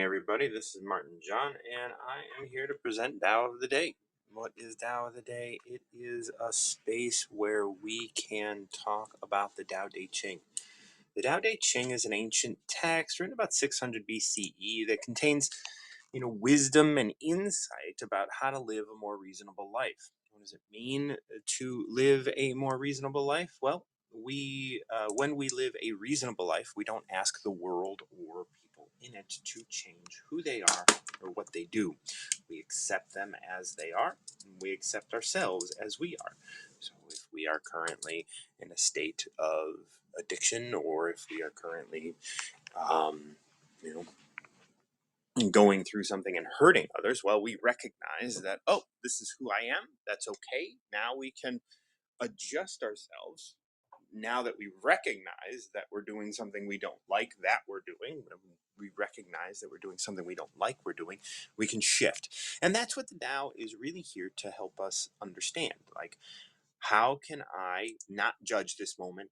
everybody. This is Martin John, and I am here to present Tao of the Day. What is Tao of the Day? It is a space where we can talk about the Tao Te Ching. The Tao Te Ching is an ancient text written about 600 BCE that contains, wisdom and insight about how to live a more reasonable life. What does it mean to live a more reasonable life? Well, when we live a reasonable life, we don't ask the world or people in it to change who they are or what they do. We accept them as they are, and we accept ourselves as we are. So if we are currently in a state of addiction, or if we are currently, going through something and hurting others, well, we recognize that, oh, this is who I am. That's okay. Now we can adjust ourselves. Now that we recognize that we're doing something we don't like that we're doing, we recognize that we're doing something we don't like we're doing, we can shift. And that's what the Tao is really here to help us understand. Like, how can I not judge this moment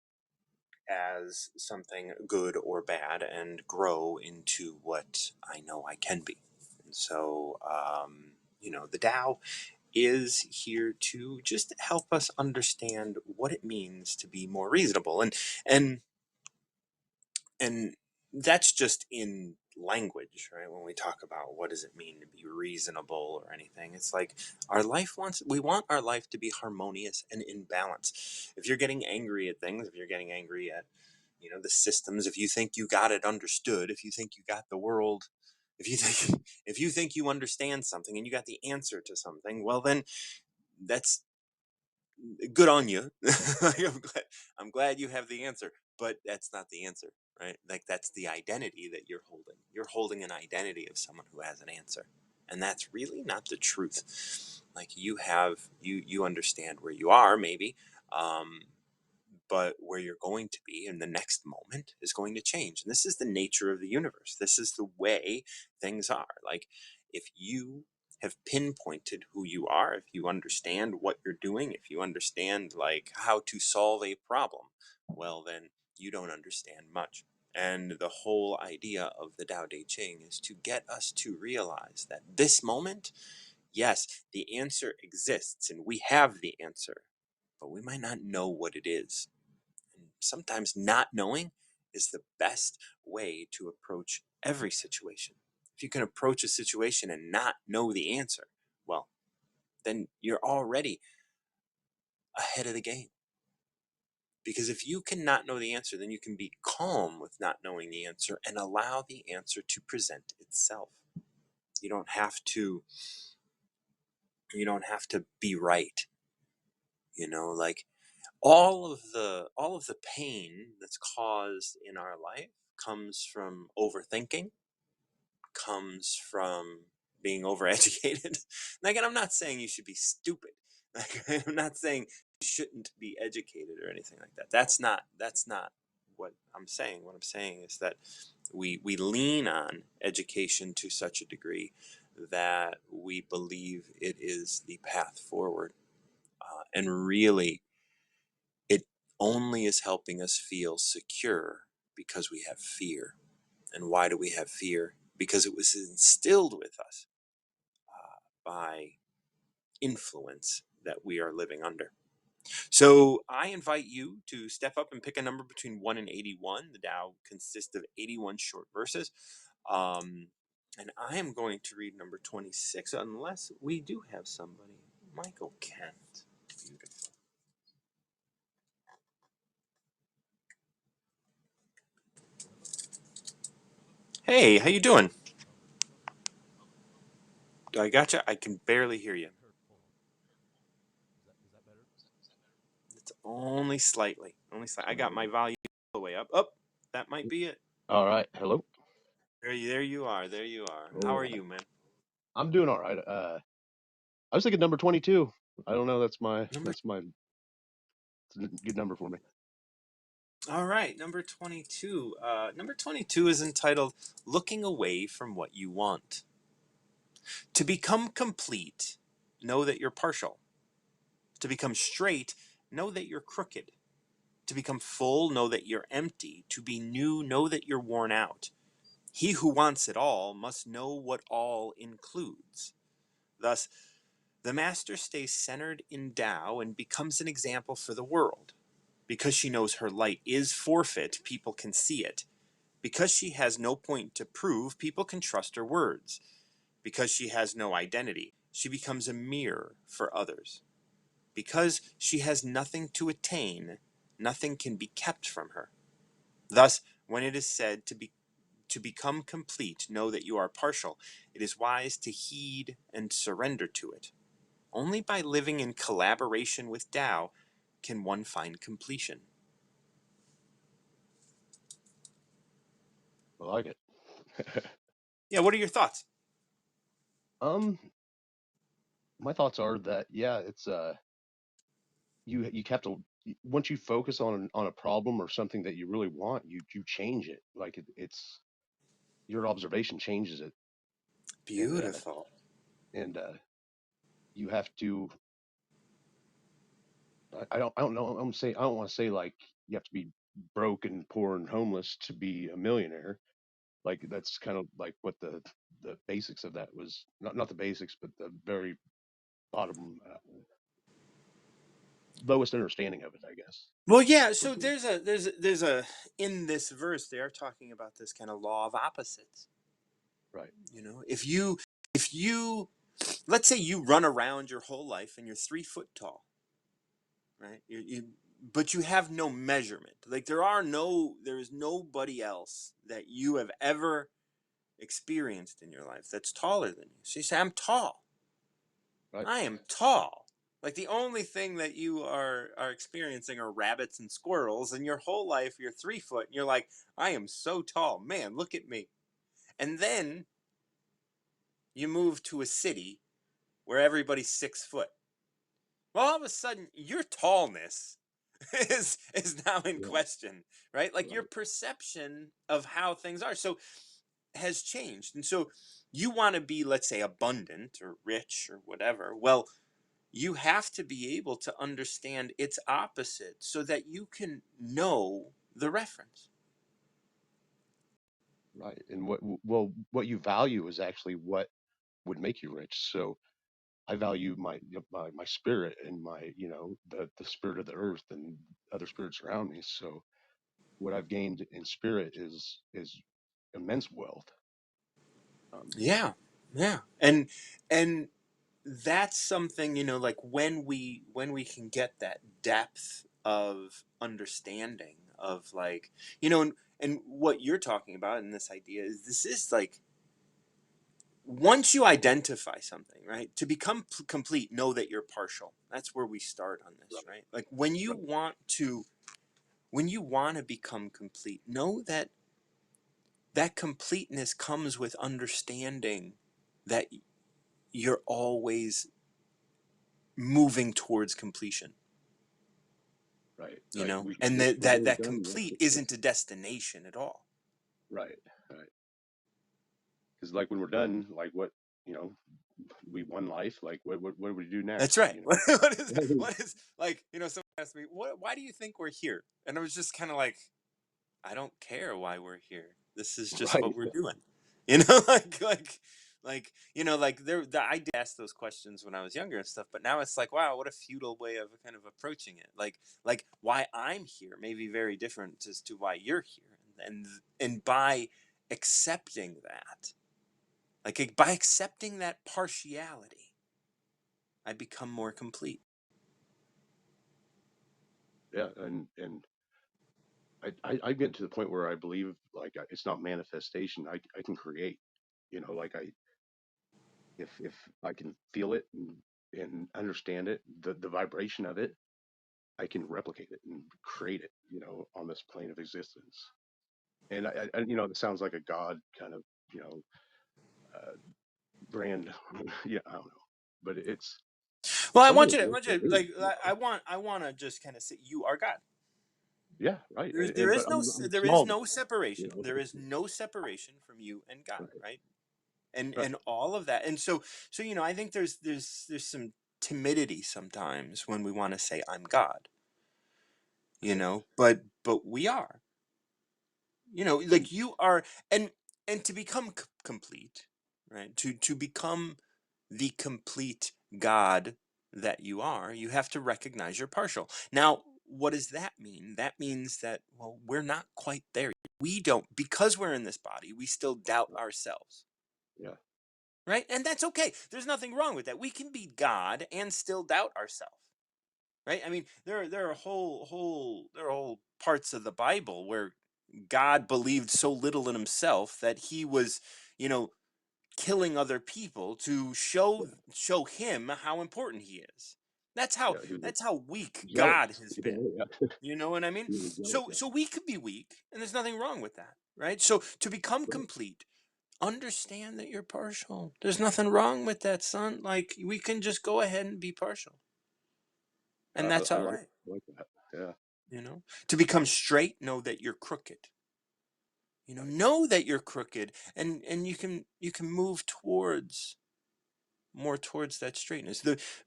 as something good or bad and grow into what I know I can be? And so, the Tao is here to just help us understand what it means to be more reasonable, and and that's just in language, right? When we talk about what does it mean to be reasonable or anything, it's like we want our life to be harmonious and in balance. If you're getting angry at things, if you're getting angry at the systems, if you think you got it understood, if you think you got the world, if you think you understand something and you got the answer to something, well, then that's good on you. I'm glad you have the answer, but that's not the answer, right? Like, that's the identity that you're holding. You're holding an identity of someone who has an answer, and that's really not the truth. Like, you understand where you are, maybe, but where you're going to be in the next moment is going to change. And this is the nature of the universe. This is the way things are. Like, if you have pinpointed who you are, if you understand what you're doing, if you understand like how to solve a problem, well, then you don't understand much. And the whole idea of the Tao Te Ching is to get us to realize that this moment, yes, the answer exists and we have the answer, but we might not know what it is. And sometimes not knowing is the best way to approach every situation. If you can approach a situation and not know the answer, well, then you're already ahead of the game. Because if you cannot know the answer, then you can be calm with not knowing the answer and allow the answer to present itself. You don't have to be right. Like, all of the pain that's caused in our life comes from overthinking, comes from being overeducated. Like, and I'm not saying you should be stupid. Like, I'm not saying you shouldn't be educated or anything like that. That's not what I'm saying. What I'm saying is that we lean on education to such a degree that we believe it is the path forward, and really, it only is helping us feel secure because we have fear. And why do we have fear? Because it was instilled with us by influence that we are living under. So I invite you to step up and pick a number between 1 and 81. The Tao consists of 81 short verses. And I am going to read number 26, unless we do have somebody. Michael Kent. Beautiful. Hey, how you doing? I gotcha. I can barely hear you. It's only slightly. I got my volume all the way up. Oh, that might be it. All right. Hello. There you are. There you are. How All are right. you, man? I'm doing all right. I was thinking number 22. I don't know. Number. That's my good number for me. All right, number 22. Number 22 is entitled "Looking Away from What You Want." To become complete, know that you're partial. To become straight, know that you're crooked. To become full, know that you're empty. To be new, know that you're worn out. He who wants it all must know what all includes. Thus, the master stays centered in Tao and becomes an example for the world. Because she knows her light is forfeit, people can see it. Because she has no point to prove, people can trust her words. Because she has no identity, she becomes a mirror for others. Because she has nothing to attain, nothing can be kept from her. Thus, when it is said to become complete, know that you are partial, it is wise to heed and surrender to it. Only by living in collaboration with Tao can one find completion. I like it. Yeah, what are your thoughts? um, my thoughts are that yeah, it's you have to once you focus on a problem or something that you really want, you change it. Like it's your observation changes it, and Beautiful. and you have to. I don't know. I don't want to say like you have to be broke and poor and homeless to be a millionaire. Like that's kind of like what the basics of that was, not the basics, but the very bottom lowest understanding of it, I guess, Well, yeah. would So be there's a in this verse they are talking about this kind of law of opposites. right, If you let's say you run around your whole life and you're 3 foot tall, right? But you have no measurement. Like there is nobody else that you have ever experienced in your life that's taller than you. So you say, I'm tall. right, I am tall. Like the only thing that you are experiencing are rabbits and squirrels, and your whole life you're 3 foot, and you're like, I am so tall. Man, look at me. And then you move to a city where everybody's 6 foot. Well, all of a sudden, your tallness is now in right, question, right? Like your right, perception of how things are so has changed, and so you want to be, let's say, abundant or rich or whatever. Well, you have to be able to understand its opposite so that you can know the reference. right. And what you value is actually what would make you rich. So I value my spirit and my the spirit of the earth and other spirits around me. So what I've gained in spirit is immense wealth. Um, Yeah, yeah, and that's something, like when we can get that depth of understanding of, like, and what you're talking about in this idea is, this is like, once you identify something, right, to become complete, know that you're partial. That's where we start on this, right, right? Like right, when you want to become complete, know that that completeness comes with understanding that you're always moving towards completion, right, right. and Once that we're that really that done, complete it's isn't a destination at all. right, right. Because like when we're done, like you know, we won life. Like what do we do That's next? right. What is like, someone asked me, why do you think we're here? And I was just kind of like, I don't care why we're here. This is just what Right, we're doing. You know, like I did ask those questions when I was younger and stuff, but now it's like, wow, what a futile way of kind of approaching it. Like why I'm here may be very different as to why you're here. And by accepting that, like by accepting that partiality, I become more complete. yeah, and I get to the point where I believe like it's not manifestation. I can create. Like if I can feel it and understand it, the vibration of it, I can replicate it and create it. On this plane of existence. And it sounds like a God kind of you know uh, grand. Yeah, I don't know, but Well, it's I something want you that's to, worth believing. I want to just kind of say you are God. Yeah, right. There But is no I'm there is small no God. separation. There is no separation from you and God, Right, right? And right. and all of that. And so I think there's some timidity sometimes when we want to say I'm God, Right. but we are. And Like you are, and and to become complete, right? To become the complete God that you are, you have to recognize you're partial. Now, what does that mean? That means that, well, we're not quite there. We don't, because we're in this body, we still doubt ourselves, Yeah. right? And that's okay. There's nothing wrong with that. We can be God and still doubt ourselves, right? I mean, there are whole parts of the Bible where God believed so little in himself that he was, you know, killing other people to Yeah. show him how important he is. Yeah. He was That's how weak God jealous. has You been. know? Yeah. You know what I mean? He was jealous. Yeah. So we could be weak, and there's nothing wrong with that, right? So to become Right. complete, understand that you're partial. There's nothing wrong with that, son. Like, we can just go ahead and be partial, and that's I all right. like that. Yeah. You know, to become straight, know that you're crooked. Right. Know that you're crooked, and you can move towards more towards that straightness.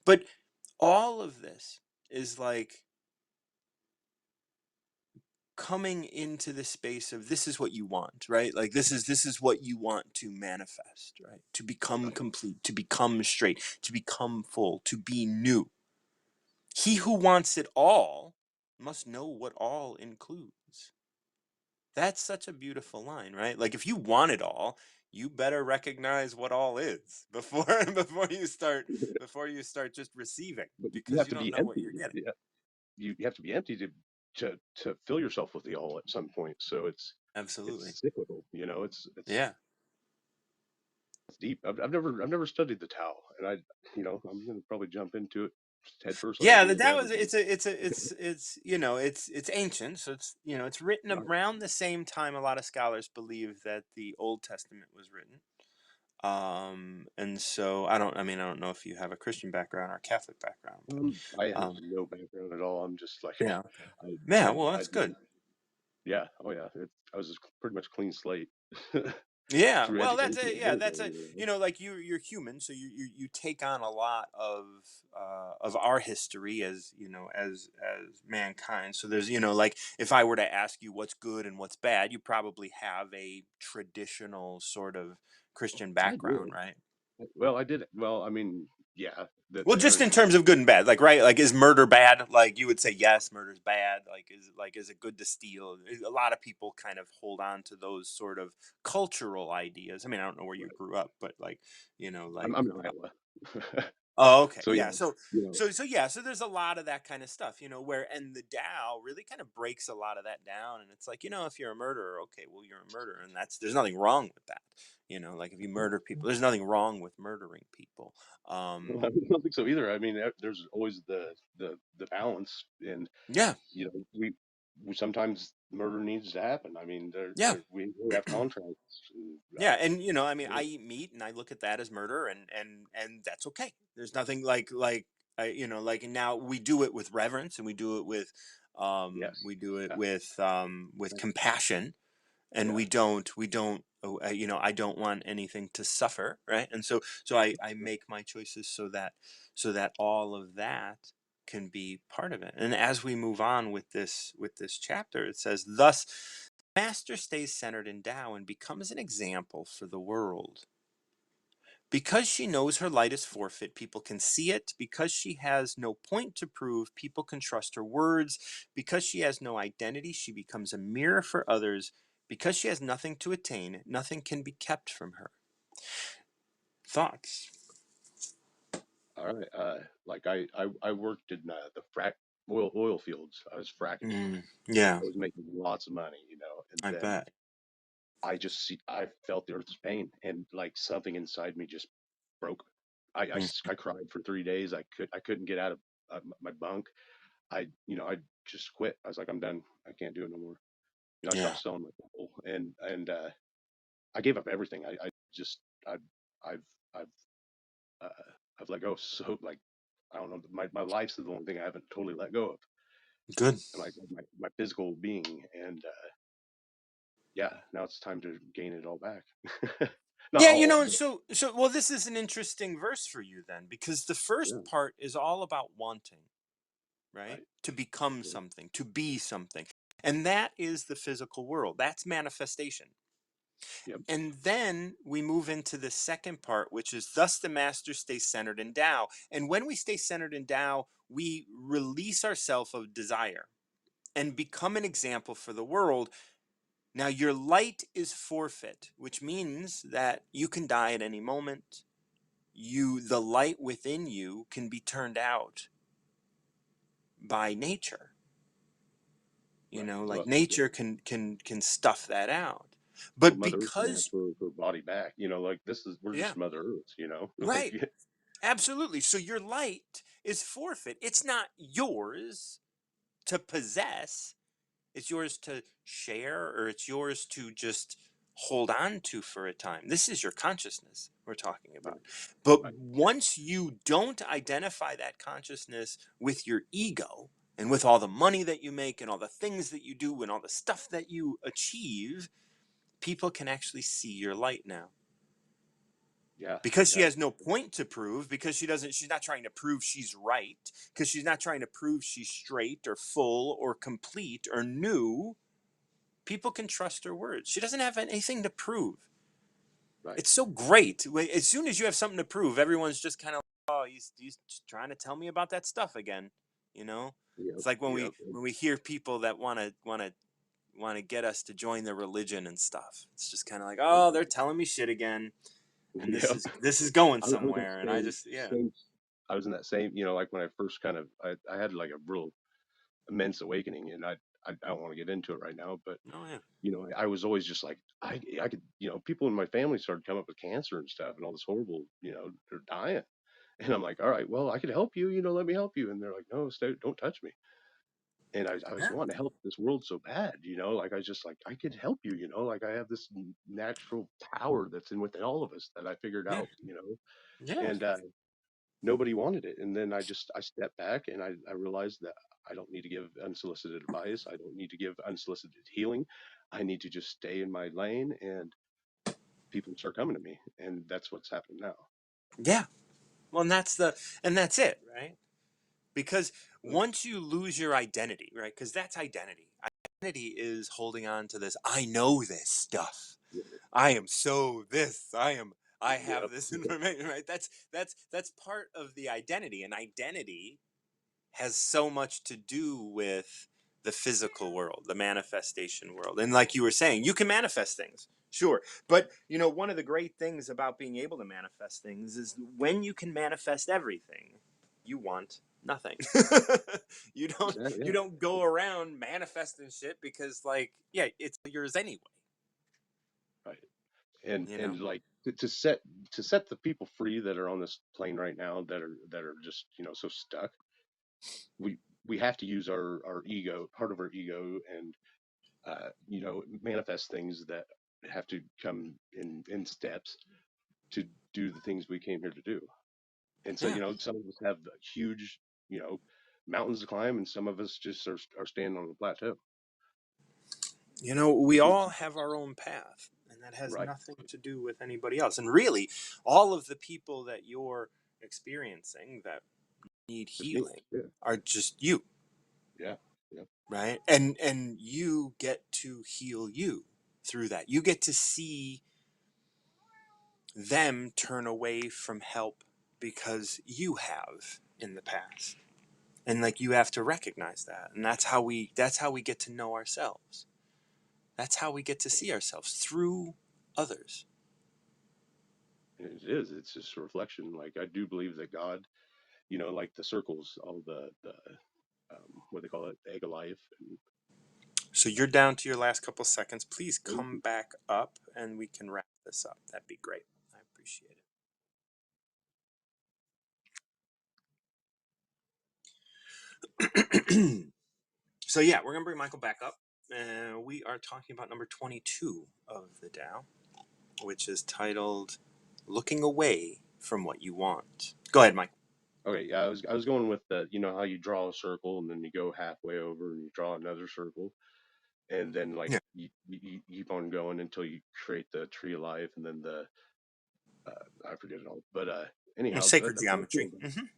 But all of this is like coming into the space of this is what you want, right? Like this is what you want to manifest, right? To become Right. complete, to become straight, to become full, to be new. He who wants it all must know what all includes. That's such a beautiful line, right? Like if you want it all, you better recognize what all is before before you start just receiving, But you because have you to don't be know what empty. you're getting. Yeah. You have to be empty to fill yourself with the all at some point. So Absolutely. it's cyclical. You know, Yeah. it's deep. I've never studied the Tao, and I'm gonna probably jump into it head first like I Yeah, do the with Tao is everything. it's you know, it's ancient, so it's, you know, it's written Right. around the same time a lot of scholars believe that the Old Testament was written. And so I don't know if you have a Christian background or a Catholic background, but I have um no background at all. I'm just like yeah, okay. I Yeah, I well, I that's good. yeah. Oh yeah. I was just pretty much clean slate Yeah, through well, education and that's a, everything. you know, like you're human, so you take on a lot of our history as, you know, as mankind. So there's, you know, like if I were to ask you what's good and what's bad, you probably have a traditional sort of Christian I background, did. right? Well, I did. Well, I mean, yeah, Well, just there. in terms of good and bad, like, right, like, is murder bad? Like, you would say yes, murder's bad. Like, is it good to steal? A lot of people kind of hold on to those sort of cultural ideas. I mean, I don't know where you Right. grew up, but like, you know, like, I'm in Iowa, oh, okay, so yeah, yeah. So you know, yeah, so there's a lot of that kind of stuff, you know, where, and the Tao really kind of breaks a lot of that down, and it's like, you know, if you're a murderer, okay, well, you're a murderer, and that's, there's nothing wrong with that. You know, like if you murder people, there's nothing wrong with murdering people. I don't think so either. I mean, there's always the balance, and Yeah, you know, we sometimes murder needs to happen. I mean, yeah. we have contracts. And, Yeah, and you know, I mean, yeah, I eat meat, and I look at that as murder, and that's okay. There's nothing you know, like, now we do it with reverence, and we do it yes, with yeah, compassion, and yeah, we don't you know, I don't want anything to suffer, right? And so I make my choices so that all of that can be part of it. And as we move on with this chapter, it says, thus master stays centered in Tao and becomes an example for the world. Because she knows her light is forfeit, people can see it. Because she has no point to prove, people can trust her words. Because she has no identity, she becomes a mirror for others. Because she has nothing to attain, nothing can be kept from her. Thoughts? all right. Like I worked in the frack oil fields. I was fracking. Yeah, I was making lots of money, and I then bet. I felt the earth's pain, and like something inside me just broke. Mm, I cried for 3 days. I couldn't get out of my bunk. I just quit. I was like, I'm done. I can't do it no more. I yeah, stopped selling my coal, and I gave up everything. I just I've I've uh, I've let go. So like I don't know. My life's the only thing I haven't totally let go of. good. My physical being, and yeah, now it's time to gain it all back. Not Yeah, you all, know, and but well, this is an interesting verse for you then, because the yeah, first part is all about wanting, right? right. To become Yeah, something, to be something. And that is the physical world. That's manifestation. Yep. And then we move into the second part, which is thus the master stays centered in Tao. And when we stay centered in Tao, we release ourselves of desire and become an example for the world. Now, your light is forfeit, which means that you can die at any moment. The light within you can be turned out by nature. You Right. know, like Well, yeah. nature can stuff that out. Well, But Mother Earth can ask because, for her body back. Like this is we're yeah, just Mother Earth. Like right, absolutely. So your light is forfeit. It's not yours to possess. It's yours to share, or it's yours to just hold on to for a time. This is your consciousness we're talking yeah, about. But right. once you don't identify that consciousness with your ego and with all the money that you make and all the things that you do and all the stuff that you achieve, people can actually see your light now. Yeah, Because she yeah, has no point to prove, because she's not trying to prove she's right, because she's not trying to prove she's straight or full or complete or new. People can trust her words. She doesn't have anything to prove. right. It's so great. As soon as you have something to prove, everyone's just kind of like, oh, he's trying to tell me about that stuff again. You know, Yep, it's like when we yep, when we hear people that want to get us to join their religion and stuff. It's just kind of like, oh, they're telling me shit again, and this yep. is this is going I was in somewhere, the and I just yeah. same. I was in that same. Like when I first I had like a real immense awakening, and I don't want to get into it right now, but Oh yeah. I was always just like I could people in my family started coming up with cancer and stuff and all this horrible they're dying. And I'm like, all right, well, I could help you, let me help you. And they're like, no, stay, don't touch me. And I was Yeah. wanting to help this world so bad, like I was just like, I could help you, like I have this natural power that's in within all of us that I figured Yeah. out. Yeah. And nobody wanted it. And then I stepped back and I realized that I don't need to give unsolicited advice. I don't need to give unsolicited healing. I need to just stay in my lane and people start coming to me. And that's what's happening now. Yeah. Well, and that's it, right? Because Right. once you lose your identity, right? Because that's identity. Identity is holding on to this. I know this stuff. Yeah. I am so this. I have Yep. this Yep. information, right? That's part of the identity. And identity has so much to do with the physical world, the manifestation world. And like you were saying, you can manifest things. Sure. But one of the great things about being able to manifest things is when you can manifest everything, you want nothing. you don't Exactly. you Yeah. don't go around manifesting shit because yeah, it's yours anyway, Right. And you know? and like to set the people free that are on this plane right now that are just so stuck. We we have to use our ego, part of our ego, and manifest things that have to come in steps to do the things we came here to do. And so, Yeah. some of us have huge, you know, mountains to climb, and some of us just are standing on the plateau. We We- all have our own path, and that has Right. nothing to do with anybody else. And really, all of the people that you're experiencing that need Just me. healing Yeah. are just you, Yeah. Yeah. right? And you get to heal you through that. You get to see them turn away from help because you have in the past. And like you have to recognize that. And that's how we get to know ourselves. That's how we get to see ourselves through others. And it is. It's just a reflection. Like I do believe that God, like the circles, all the what they call it, the egg of life, and So you're down to your last couple seconds. Please thank come you. back up and we can wrap this up. That'd be great. I appreciate it. So yeah, we're gonna bring Michael back up. We are talking about number 22 of the Tao, which is titled "Looking Away from What You Want." Go ahead, Mike. Okay, yeah, I was going with the, how you draw a circle and then you go halfway over and you draw another circle, and then like Yeah. you keep on going until you create the tree of life, and then I forget it all, but anyhow, Sacred that's how I feel geometry. about it.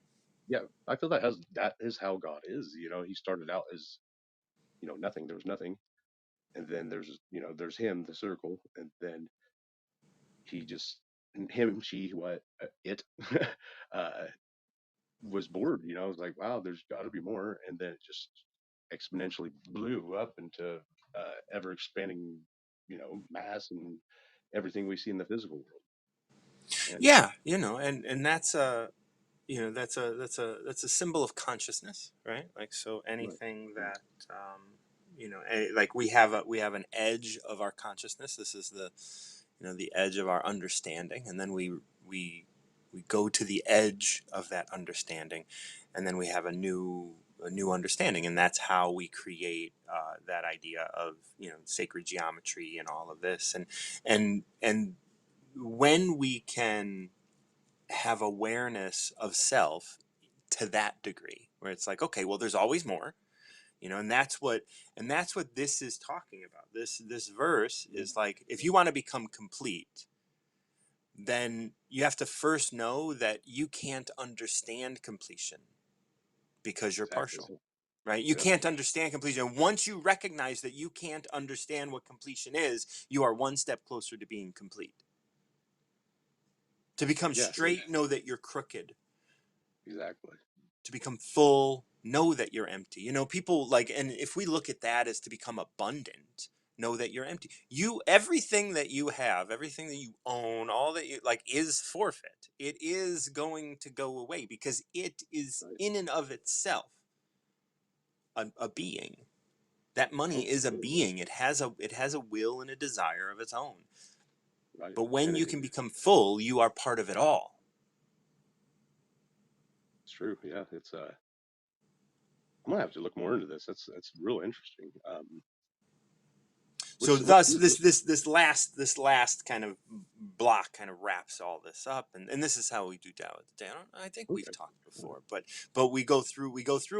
Yeah, I feel that is how God is. He started out as nothing. There was nothing, and then there's him, the circle, and then he just him, she, what, it uh, was bored. I was like, wow, there's got to be more, and then it just exponentially blew up into ever expanding, mass and everything we see in the physical world. And Yeah, and that's a symbol of consciousness, right? Like, so right, anything right, that like we have an edge of our consciousness. This is the edge of our understanding, and then we go to the edge of that understanding, and then we have a new understanding, and that's how we create that idea of sacred geometry and all of this, and when we can have awareness of self to that degree where it's like, okay, well, there's always more, and that's what this is talking about. This verse yeah, is like, if yeah, you want to become complete, then you have to first know that you can't understand completion because you're exactly. partial, right? You Yep, can't understand completion. Once you recognize that you can't understand what completion is, you are one step closer to being complete. To become yeah, straight, know that you're crooked. exactly. To become full, know that you're empty. People like, and if we look at that as to become abundant, know that you're empty. Everything that you have, everything that you own, all that you like is forfeit. It is going to go away because it is Right. in and of itself a being. That money Oh, is a totally. being. It has a will and a desire of its own. Right. But when And you can become full, you are part of it all. it's true. Yeah, I'm gonna have to look more into this. That's real interesting. So What's thus the this last kind of block kind of wraps all this up, and this is how we do Tao at the day. I think we've okay. talked before, but we go through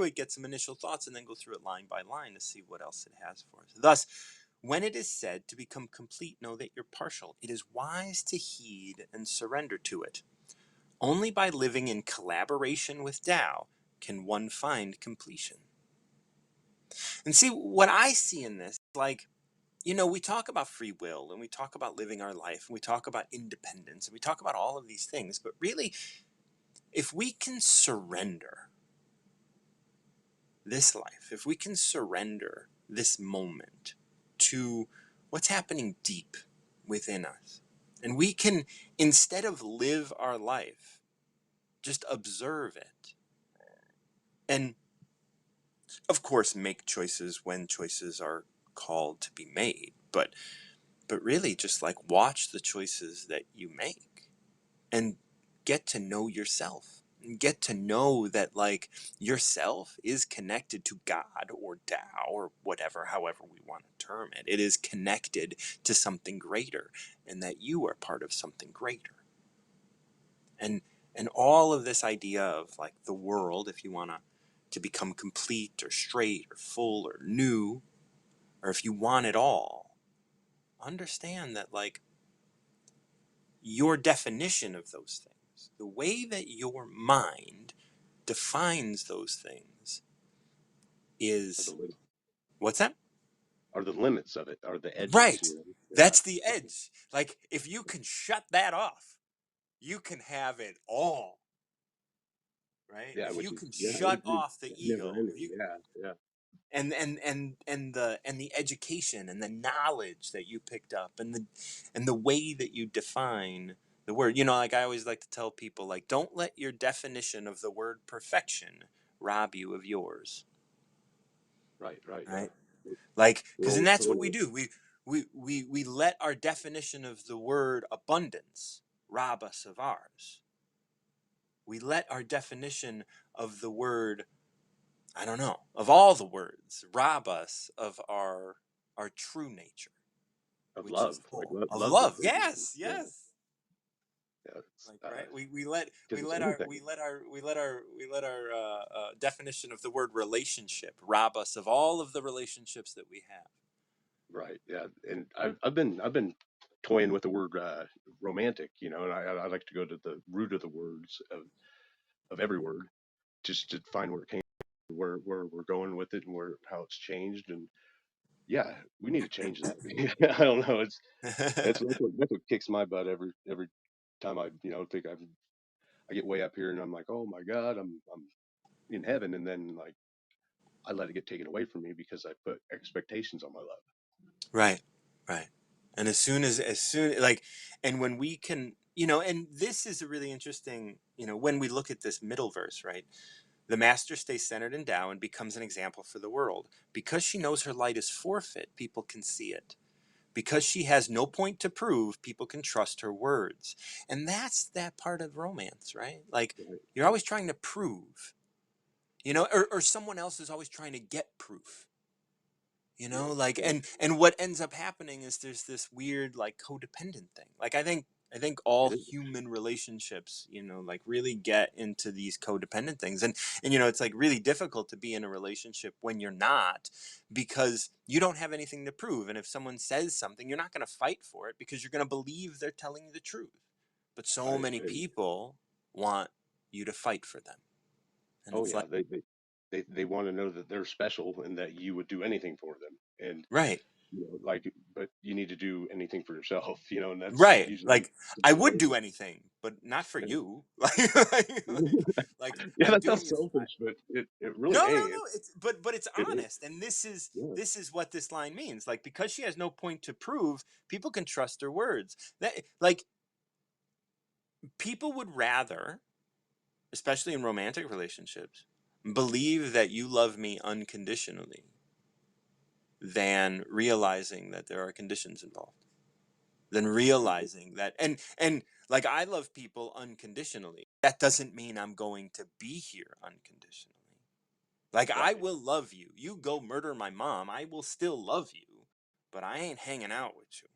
it, get some initial thoughts, and then go through it line by line to see what else it has for us. Thus, when it is said to become complete, know that you're partial. It is wise to heed and surrender to it. Only by living in collaboration with Tao can one find completion. And see what I see in this, like, we talk about free will and we talk about living our life and we talk about independence and we talk about all of these things. But really, if we can surrender this life, if we can surrender this moment to what's happening deep within us, and we can, instead of live our life, just observe it. And of course, make choices when choices are called to be made. But really just like watch the choices that you make and get to know yourself, and get to know that, like, yourself is connected to God or Tao or whatever, however we want to term it. It is connected to something greater, and that you are part of something greater. And all of this idea of like the world, if you want to become complete or straight or full or new, or if you want it all, understand that, like, your definition of those things, the way that your mind defines those things Are the is, lim- what's that? are the limits of it? Are the edges? Right. Yeah. That's the edge. Like, if you can shut that off, you can have it all, right? Yeah. If Which you is, can yeah, shut off the never ego, if ending. you Yeah. Yeah. and the education and the knowledge that you picked up, and the way that you define the word, like I always like to tell people, like, don't let your definition of the word perfection rob you of yours, Right. Right. Yeah. right? Like, We're because then always that's what growing we with do. We let our definition of the word abundance rob us of ours. We let our definition of the word, I don't know, of all the words, rob us of our true nature, of which love. is Like full of love's a love. big one. Yes, Yeah. yes. Yeah. Like, right, we let we Because it's let our everything. we let our we let our definition of the word relationship rob us of all of the relationships that we have. Right. Yeah. And I've been toying with the word romantic. And I like to go to the root of the words of every word just to find where it came, where we're going with it, and where how it's changed. yeah, we need to change that. I don't know. That's what kicks my butt every time I think I get way up here and I'm like, oh my God, I'm in heaven, and then like I let it get taken away from me because I put expectations on my love. Right, right. And as soon like, and when we can, and this is a really interesting, when we look at this middle verse, right? The master stays centered in Tao and becomes an example for the world. Because she knows her light is forfeit, people can see it. Because she has no point to prove, people can trust her words. And that's that part of romance, right? Like, Right, you're right. always trying to prove, or someone else is always trying to get proof. Right, Like, right. and what ends up happening is there's this weird like codependent thing. Like, I think all It is. human relationships, like really get into these codependent things. And it's like really difficult to be in a relationship when you're not, because you don't have anything to prove. And if someone says something, you're not going to fight for it because you're going to believe they're telling you the truth. But so many I people want you to fight for them. And Oh it's yeah, like, they want to know that they're special and that you would do anything for them. And right. like, but you need to do anything for yourself, and that's Right. usually Like, I the would way. do anything, but not for And you. Like yeah, I'm that sounds doing it. selfish, but it No, really no, ain't. no. But it's It honest, and this is yeah, this is what this line means. Like, because she has no point to prove, people can trust her words. That, like, people would rather, especially in romantic relationships, believe that you love me unconditionally than realizing that there are conditions involved. Than realizing that, and like, I love people unconditionally. That doesn't mean I'm going to be here unconditionally. Like, I right, will love you. You go murder my mom, I will still love you, but I ain't hanging out with you.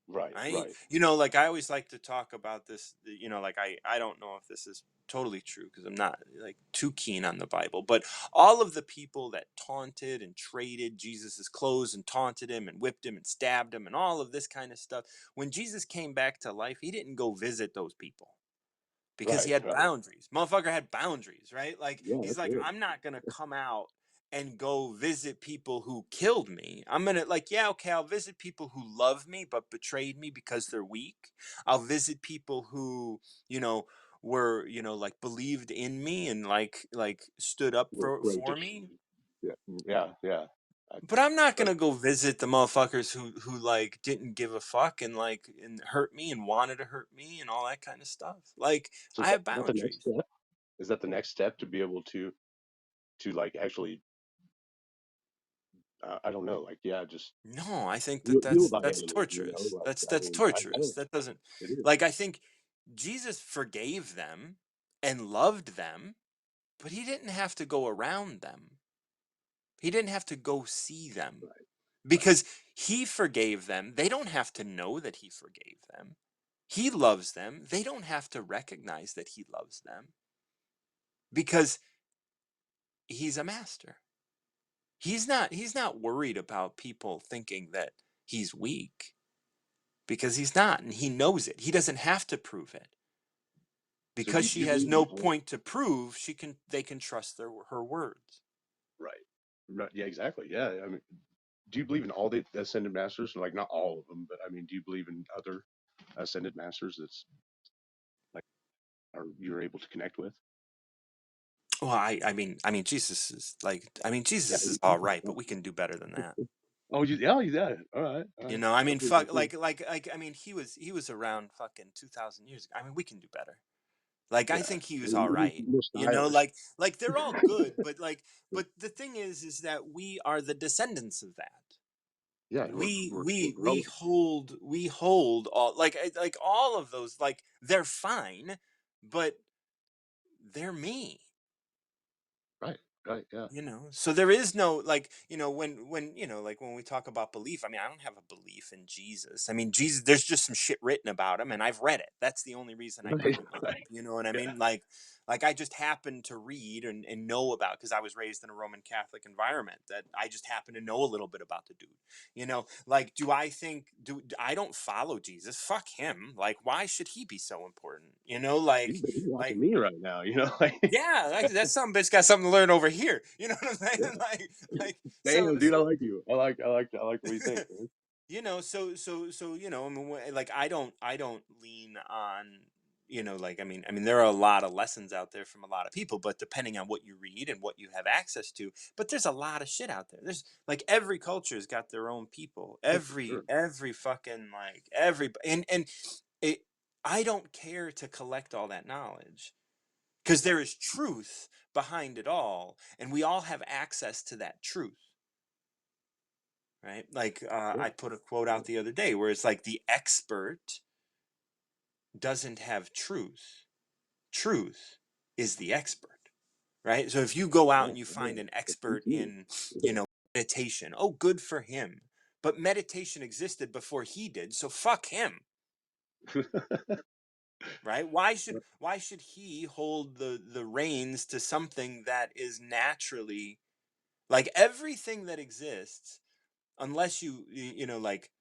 right, I ain't, right. like, I always like to talk about this, like, I don't know if this is totally true because I'm not like too keen on the Bible, but all of the people that taunted and traded Jesus's clothes and taunted him and whipped him and stabbed him and all of this kind of stuff, when Jesus came back to life, he didn't go visit those people because he Right, had right. boundaries. Motherfucker had boundaries, right? Like, Yeah, he's that's like, good. I'm not gonna come out and go visit people who killed me. I'm gonna, like, yeah, okay, I'll visit people who love me but betrayed me because they're weak. I'll visit people who, you know, were, like, believed in me and like stood up We're for courageous. me. Yeah, yeah, yeah. I, But I'm not but gonna go visit the motherfuckers who like didn't give a fuck and like and hurt me and wanted to hurt me and all that kind of stuff. Like, so I have is that the next boundaries. step? Is that the next step to be able to like actually I don't know, like yeah, just No, I think that heal thy that's enemy, torturous. like That's I that's mean I torturous. don't That doesn't, it is like, I think Jesus forgave them and loved them, but he didn't have to go around them. He didn't have to go see them right, right. because he forgave them. They don't have to know that he forgave them. He loves them. They don't have to recognize that he loves them because he's a master. He's not worried about people thinking that he's weak because he's not, and he knows it. He doesn't have to prove it. So Because do she you has believe in no all point to prove, they can trust her words. right. Right, yeah, exactly. Yeah. I mean, do you believe in all the ascended masters? Like not all of them, but I mean, do you believe in other ascended masters that's like are you're able to connect with? Well, I mean, Jesus is like, Yeah. Jesus is all right, but we can do better than that. Oh, yeah, yeah. All right, all right. I I mean, believe that fuck, too. I mean, he was around fucking 2,000 years ago. I mean, we can do better. Like, I Yeah. think he I was mean, all maybe right. more stylish. Like they're all good, but like, but the thing is that we are the descendants of that. Yeah, we we're we we growing. hold we hold all, like all of those, like, they're fine, but they're me. Right, right. Yeah. So there is no, like, when like, when we talk about belief, I mean, I don't have a belief in Jesus. I mean, Jesus, there's just some shit written about him and I've read it. That's the only reason I bring Right, him up. right. You know what I Yeah. mean? Like, I just happen to read and know about, because I was raised in a Roman Catholic environment, that I just happen to know a little bit about the dude. Like, do I think, I don't follow Jesus? Fuck him. Like, why should he be so important? He's Like, watching me right now. Like yeah, that some bitch got something to learn over here. here. You know what I'm saying? Yeah. Like Damn, dude, I like you. I like the way you so think, man. I mean, like I don't lean on, like, there are a lot of lessons out there from a lot of people, but depending on what you read and what you have access to. But there's a lot of shit out there. There's like every culture's got their own people. Oh, for sure. Every fucking, like, every and it I don't care to collect all that knowledge, because there is truth behind it all, and we all have access to that truth. Right? Like, Yeah, I put a quote yeah. out the other day where it's like the expert doesn't have truth. Truth is the expert, right? So if you go out Yeah, and you yeah. find an That's true expert too. in, meditation, oh, good for him. But meditation existed before he did, so fuck him, right? Why should he hold the reins to something that is naturally, like, everything that exists, unless like,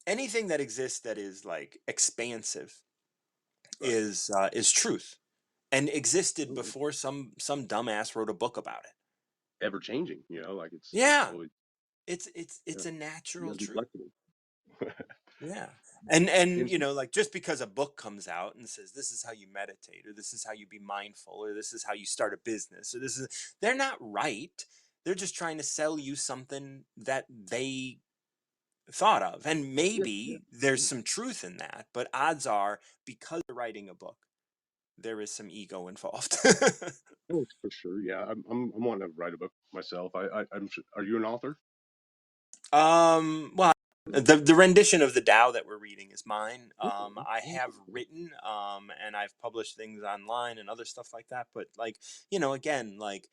anything that exists that is like expansive Right. is truth, and existed Oh, before some dumbass wrote a book about it. ever changing, like it's Yeah, always, it's yeah. a You natural gotta be truth. flexible. Yeah. And And like, just because a book comes out and says this is how you meditate, or this is how you be mindful, or this is how you start a business, or this is, they're not right. They're just trying to sell you something that they thought of, and yeah, yeah, maybe there's yeah. some truth in that, but odds are, because they're writing a book, there is some ego involved. Oh, for sure. Yeah, I'm wanting to write a book myself. I'm sure. Are you an author? Well, the rendition of the Tao that we're reading is mine. Okay, I have awesome. written, and I've published things online and other stuff like that. But, like, again, like,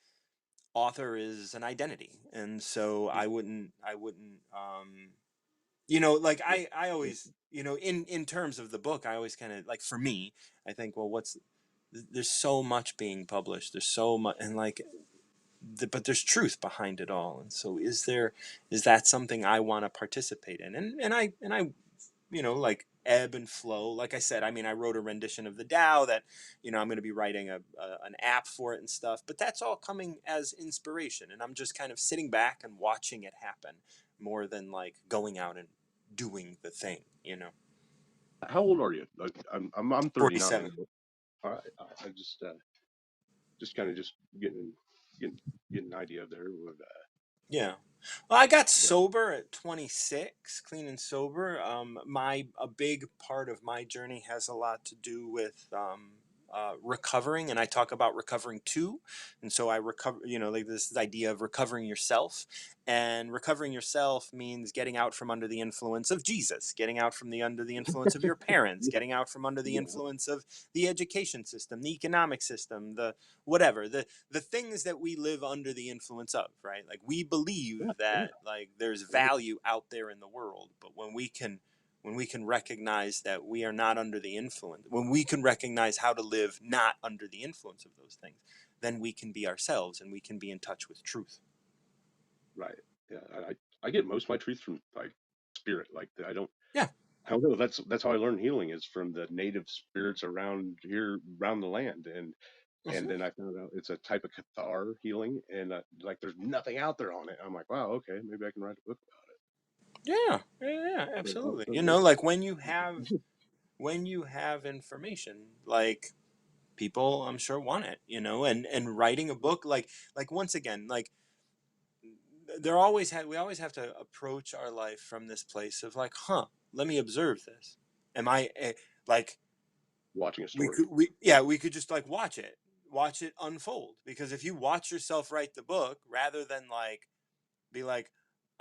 author is an identity, and so I wouldn't, like, Yeah, I yeah, always, in terms of the book, I always kind of, like, for me, I think, well, there's so much being published. There's so much, and, like, but there's truth behind it all. And so, is that something I want to participate in? And I like, ebb and flow. Like I said, I wrote a rendition of the Tao that, I'm going to be writing an app for it and stuff, but that's all coming as inspiration, and I'm just kind of sitting back and watching it happen, more than, like, going out and doing the thing. How old are you? Like, I'm 39, 47. but I just kind of just getting getting an idea there. Yeah. Well, I got But sober at 26, clean and sober. My A big part of my journey has a lot to do with, recovering, and I talk about recovering too. And so I recover, like, this idea of recovering yourself, and recovering yourself means getting out from under the influence of Jesus, getting out from the under the influence of your parents, yeah, getting out from under the yeah, influence of the education system, the economic system, the whatever, the things that we live under the influence of, right? Like, we yeah, believe yeah. that, like, there's Right, value out there in the world, but when we can recognize that we are not under the influence, when we can recognize how to live not under the influence of those things, then we can be ourselves, and we can be in touch with truth. right. Yeah, I get most of my truth from like spirit. Like Yeah. I don't know. That's how I learned healing is from the native spirits around here, around the land, and Hmm. then I found out it's a type of cathar healing, and like there's nothing out there on it. I'm like, wow, okay, maybe I can write a book Yeah, yeah, yeah, about it. But absolutely. yeah, Like, when you have information, like, people, I'm sure, want it, and writing a book, like, once again, like, we always have to approach our life from this place of, like, let me observe this. Am I, like, watching a we story. could we yeah we could just, like, watch it unfold, because if you watch yourself write the book, rather than, like, be like,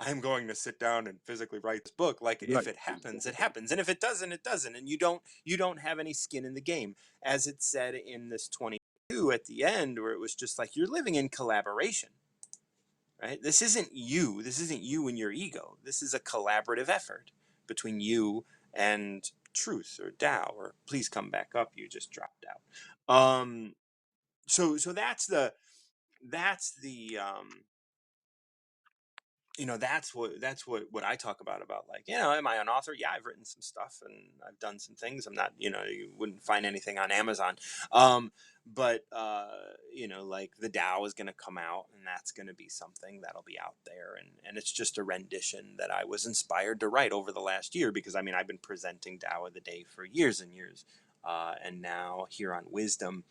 I'm going to sit down and physically write this book, like, if Right. it happens, it happens, and if it doesn't, it doesn't, and you don't have any skin in the game, as it said in this 22 at the end, where it was just like, you're living in collaboration, right? This isn't you and your ego. This is a collaborative effort between you and truth, or Tao, or please come back up, you just dropped out. So that's the that's what I talk about, like, am I an author? Yeah, I've written some stuff, and I've done some things. I'm not, you wouldn't find anything on Amazon. um but like the Tao is going to come out, and that's going to be something that'll be out there, and it's just a rendition that I was inspired to write over the last year, because I mean I've been presenting Tao of the Day for years and years, and now here on Wisdom,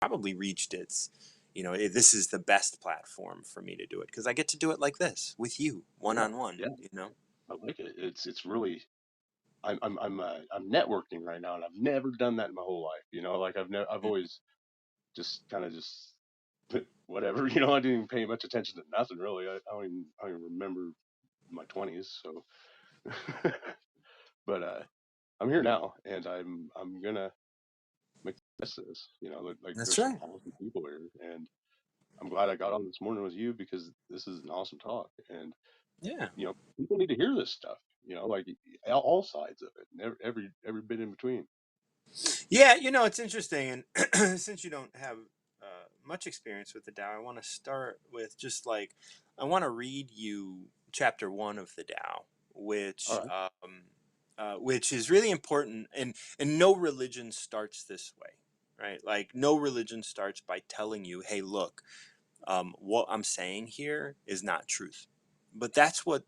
probably reached its, this is the best platform for me to do it, because I get to do it like this with you, one Yeah, on one. yeah, I like it. It's really I'm networking right now, and I've never done that in my whole life. Like I've always just kind of just whatever. I didn't even pay much attention to nothing really. I don't even remember my 20s. So, but I'm here now, and I'm gonna make the best of this. Like That's there's some right. awesome people here, and I'm glad I got on this morning with you because this is an awesome talk, and Yeah. people need to hear this stuff. Like all sides of it, and every bit in between. Yeah, it's interesting, and since you don't have much experience with the Tao, I want to start with just like I want to read you chapter one of the Tao, All which right. which is really important, and no religion starts this way, right? Like no religion starts by telling you, "Hey, look, what I'm saying here is not truth," but that's what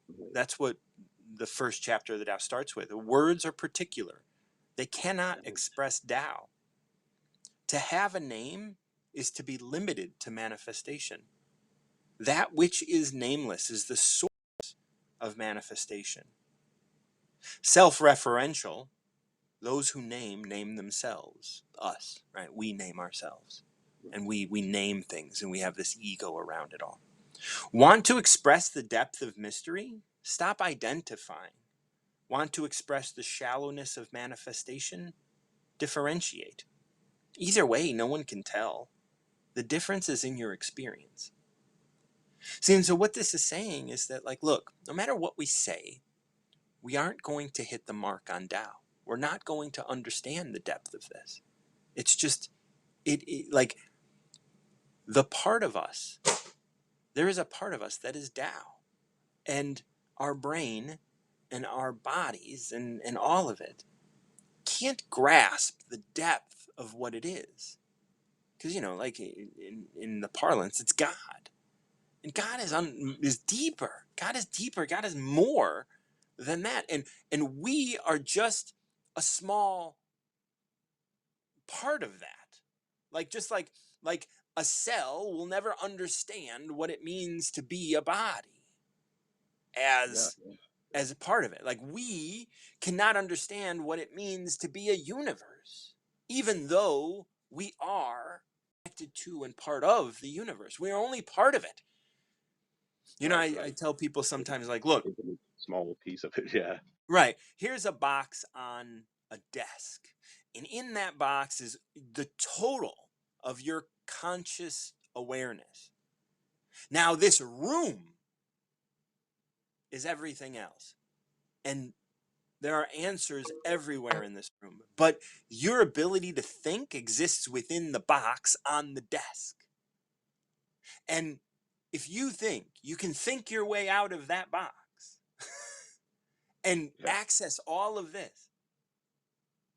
the first chapter of the Tao starts with. Words are particular; they cannot express Tao. To have a name is to be limited to manifestation. That which is nameless is the source of manifestation. Self-referential, those who name themselves, us, right? We name ourselves. And we name things, and we have this ego around it all. Want to express the depth of mystery? Stop identifying. Want to express the shallowness of manifestation? Differentiate. Either way, no one can tell. The difference is in your experience. See, and so what this is saying is that, like, look, no matter what we say, we aren't going to hit the mark on Tao. We're not going to understand the depth of this. It's just, like, the part of us, there is a part of us that is Tao. And our brain and our bodies and all of it can't grasp the depth of what it is. Because, like in the parlance, it's God. And God is Right. is deeper. God is deeper. God is more than that. And we are just a small part of that. Like a cell will never understand what it means to be a body Yeah. as as a part of it. Like we cannot understand what it means to be a universe, even though we are connected to and part of the universe. We are only part of it. Right. I Right. tell people Like sometimes, like, look, a small piece of it. Yeah. right, here's a box on a desk. And in that box is the total of your conscious awareness. Now, this room is everything else. And there are answers everywhere in this room. But your ability to think exists within the box on the desk. And if you think you can think your way out of that box and Yeah. access all of this,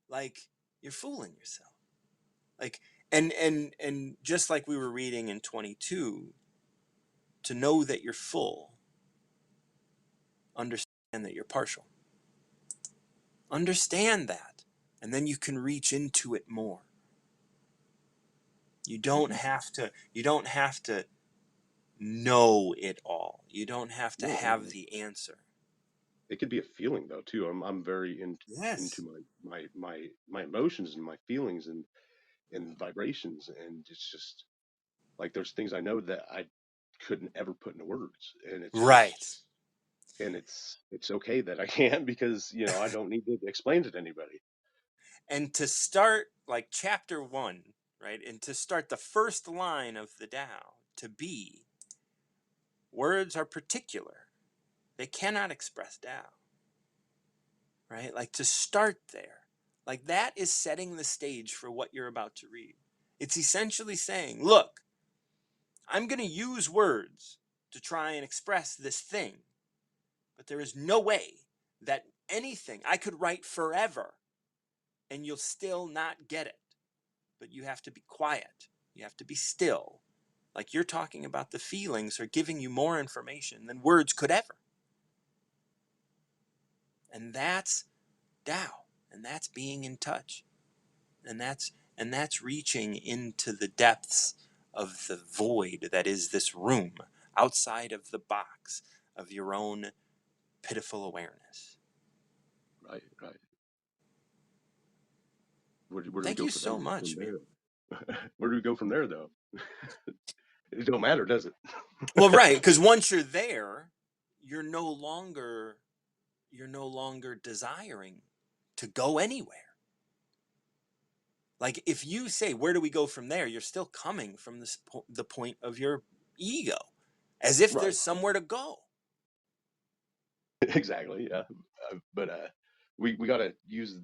like, you're fooling yourself. Like, and just like we were reading in 22, to know that you're full, understand that you're partial. Understand that, and then you can reach into it more. Hmm. You don't have to know it all. You don't have to No, have the answer. it could be a feeling though too. I'm very into Yes. my emotions and my feelings and vibrations, and it's just like there's things I know that I couldn't ever put into words, and it's just Right. and it's okay that I can't because I don't need to explain it to anybody. And to start like chapter one, right? And to start the first line of the Tao to be, words are particular. They cannot express Tao, right? Like to start there. Like that is setting the stage for what you're about to read. It's essentially saying, look, I'm going to use words to try and express this thing, but there is no way that anything I could write forever and you'll still not get it. but you have to be quiet. You have to be still. Like you're talking about the feelings are giving you more information than words could ever. And that's Tao. And that's being in touch. And that's reaching into the depths of the void that is this room, outside of the box of your own pitiful awareness. Right, right. Where do we Thank go you from so much, man. there? Where do we go from there, though? It don't matter, does it? Well, right, because once you're there, you're no longer you're no longer desiring to go anywhere. Like if you say, "Where do we go from there?" You're still coming from the point of your ego, as if Right. there's somewhere to go. Exactly. Yeah. But we got to use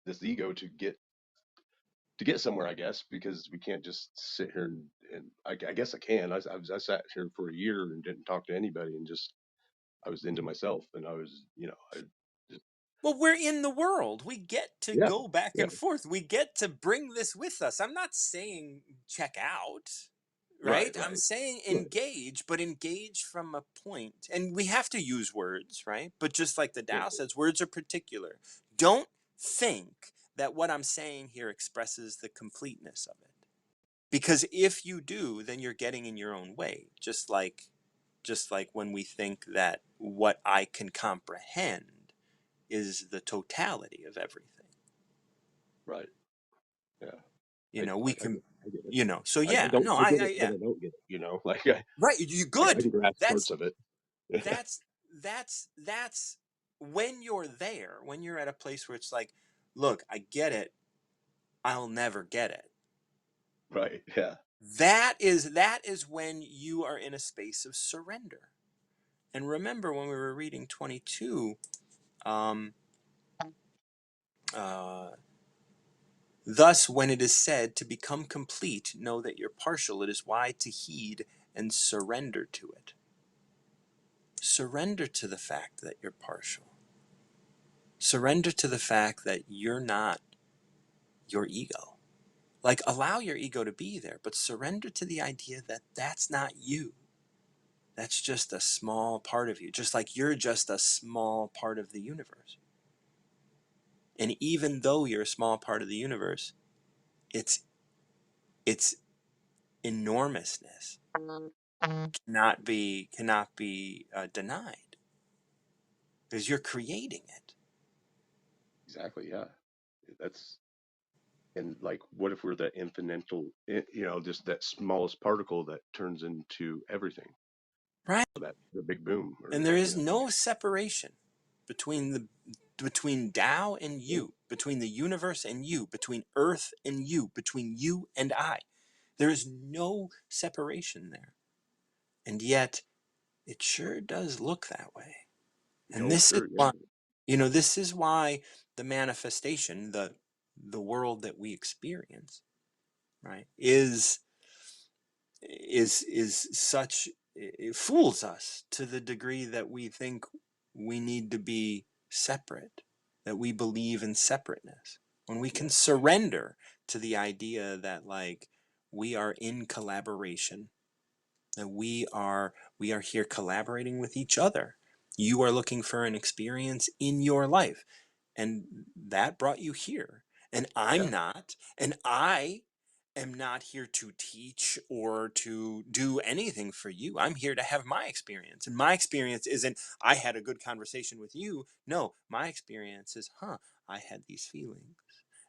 this ego to get somewhere, I guess, because we can't just sit here and I guess I can. I sat here for a year and didn't talk to anybody and just I was into myself and I was, I just, Well, we're in the world. We get to yeah, go back yeah, and forth. We get to bring this with us. I'm not saying check out, right, right? I'm right, saying right, engage, but engage from a point. And we have to use words, right? But just like the yeah, Tao says, words are particular. Don't think that what I'm saying here expresses the completeness of it. Because if you do, then you're getting in your own way. Just like when we think that what I can comprehend is the totality of everything. right. Yeah, You know, we can, I get it. so I yeah, don't, no, I I, get I it, but yeah, I don't get it. Like right. You I good. can grasp That's parts of it. that's when you're there, when you're at a place where it's like, look, I get it. I'll never get it. Right. Yeah. That is when you are in a space of surrender. And remember when we were reading 22, um, uh, thus, when it is said to become complete, know that you're partial. It is wise to heed and surrender to it. Surrender to the fact that you're partial. Surrender to the fact that you're not your ego. Like, allow your ego to be there, but surrender to the idea that that's not you. That's just a small part of you, just like you're just a small part of the universe. And even though you're a small part of the universe, its its enormousness cannot be denied because you're creating it. Exactly. Yeah. That's and like, what if we're the infinitental, just that smallest particle that turns into everything? Right. That the big boom, And or there is no separation between between Tao and you, between the universe and you, between Earth and you, between you and I. There is no separation there. And yet it sure does look that way. And oh, this is sure, yeah, why, this is why the manifestation, the world that we experience, right, is such, it fools us to the degree that we think we need to be separate, that we believe in separateness, when we can yeah, surrender to the idea that, like, we are in collaboration, that we are here collaborating with each other. You are looking for an experience in your life, and that brought you here, and I'm yeah, not, and I am not here to teach or to do anything for you. I'm here to have my experience, and my experience isn't I had a good conversation with you. No, my experience is, I had these feelings,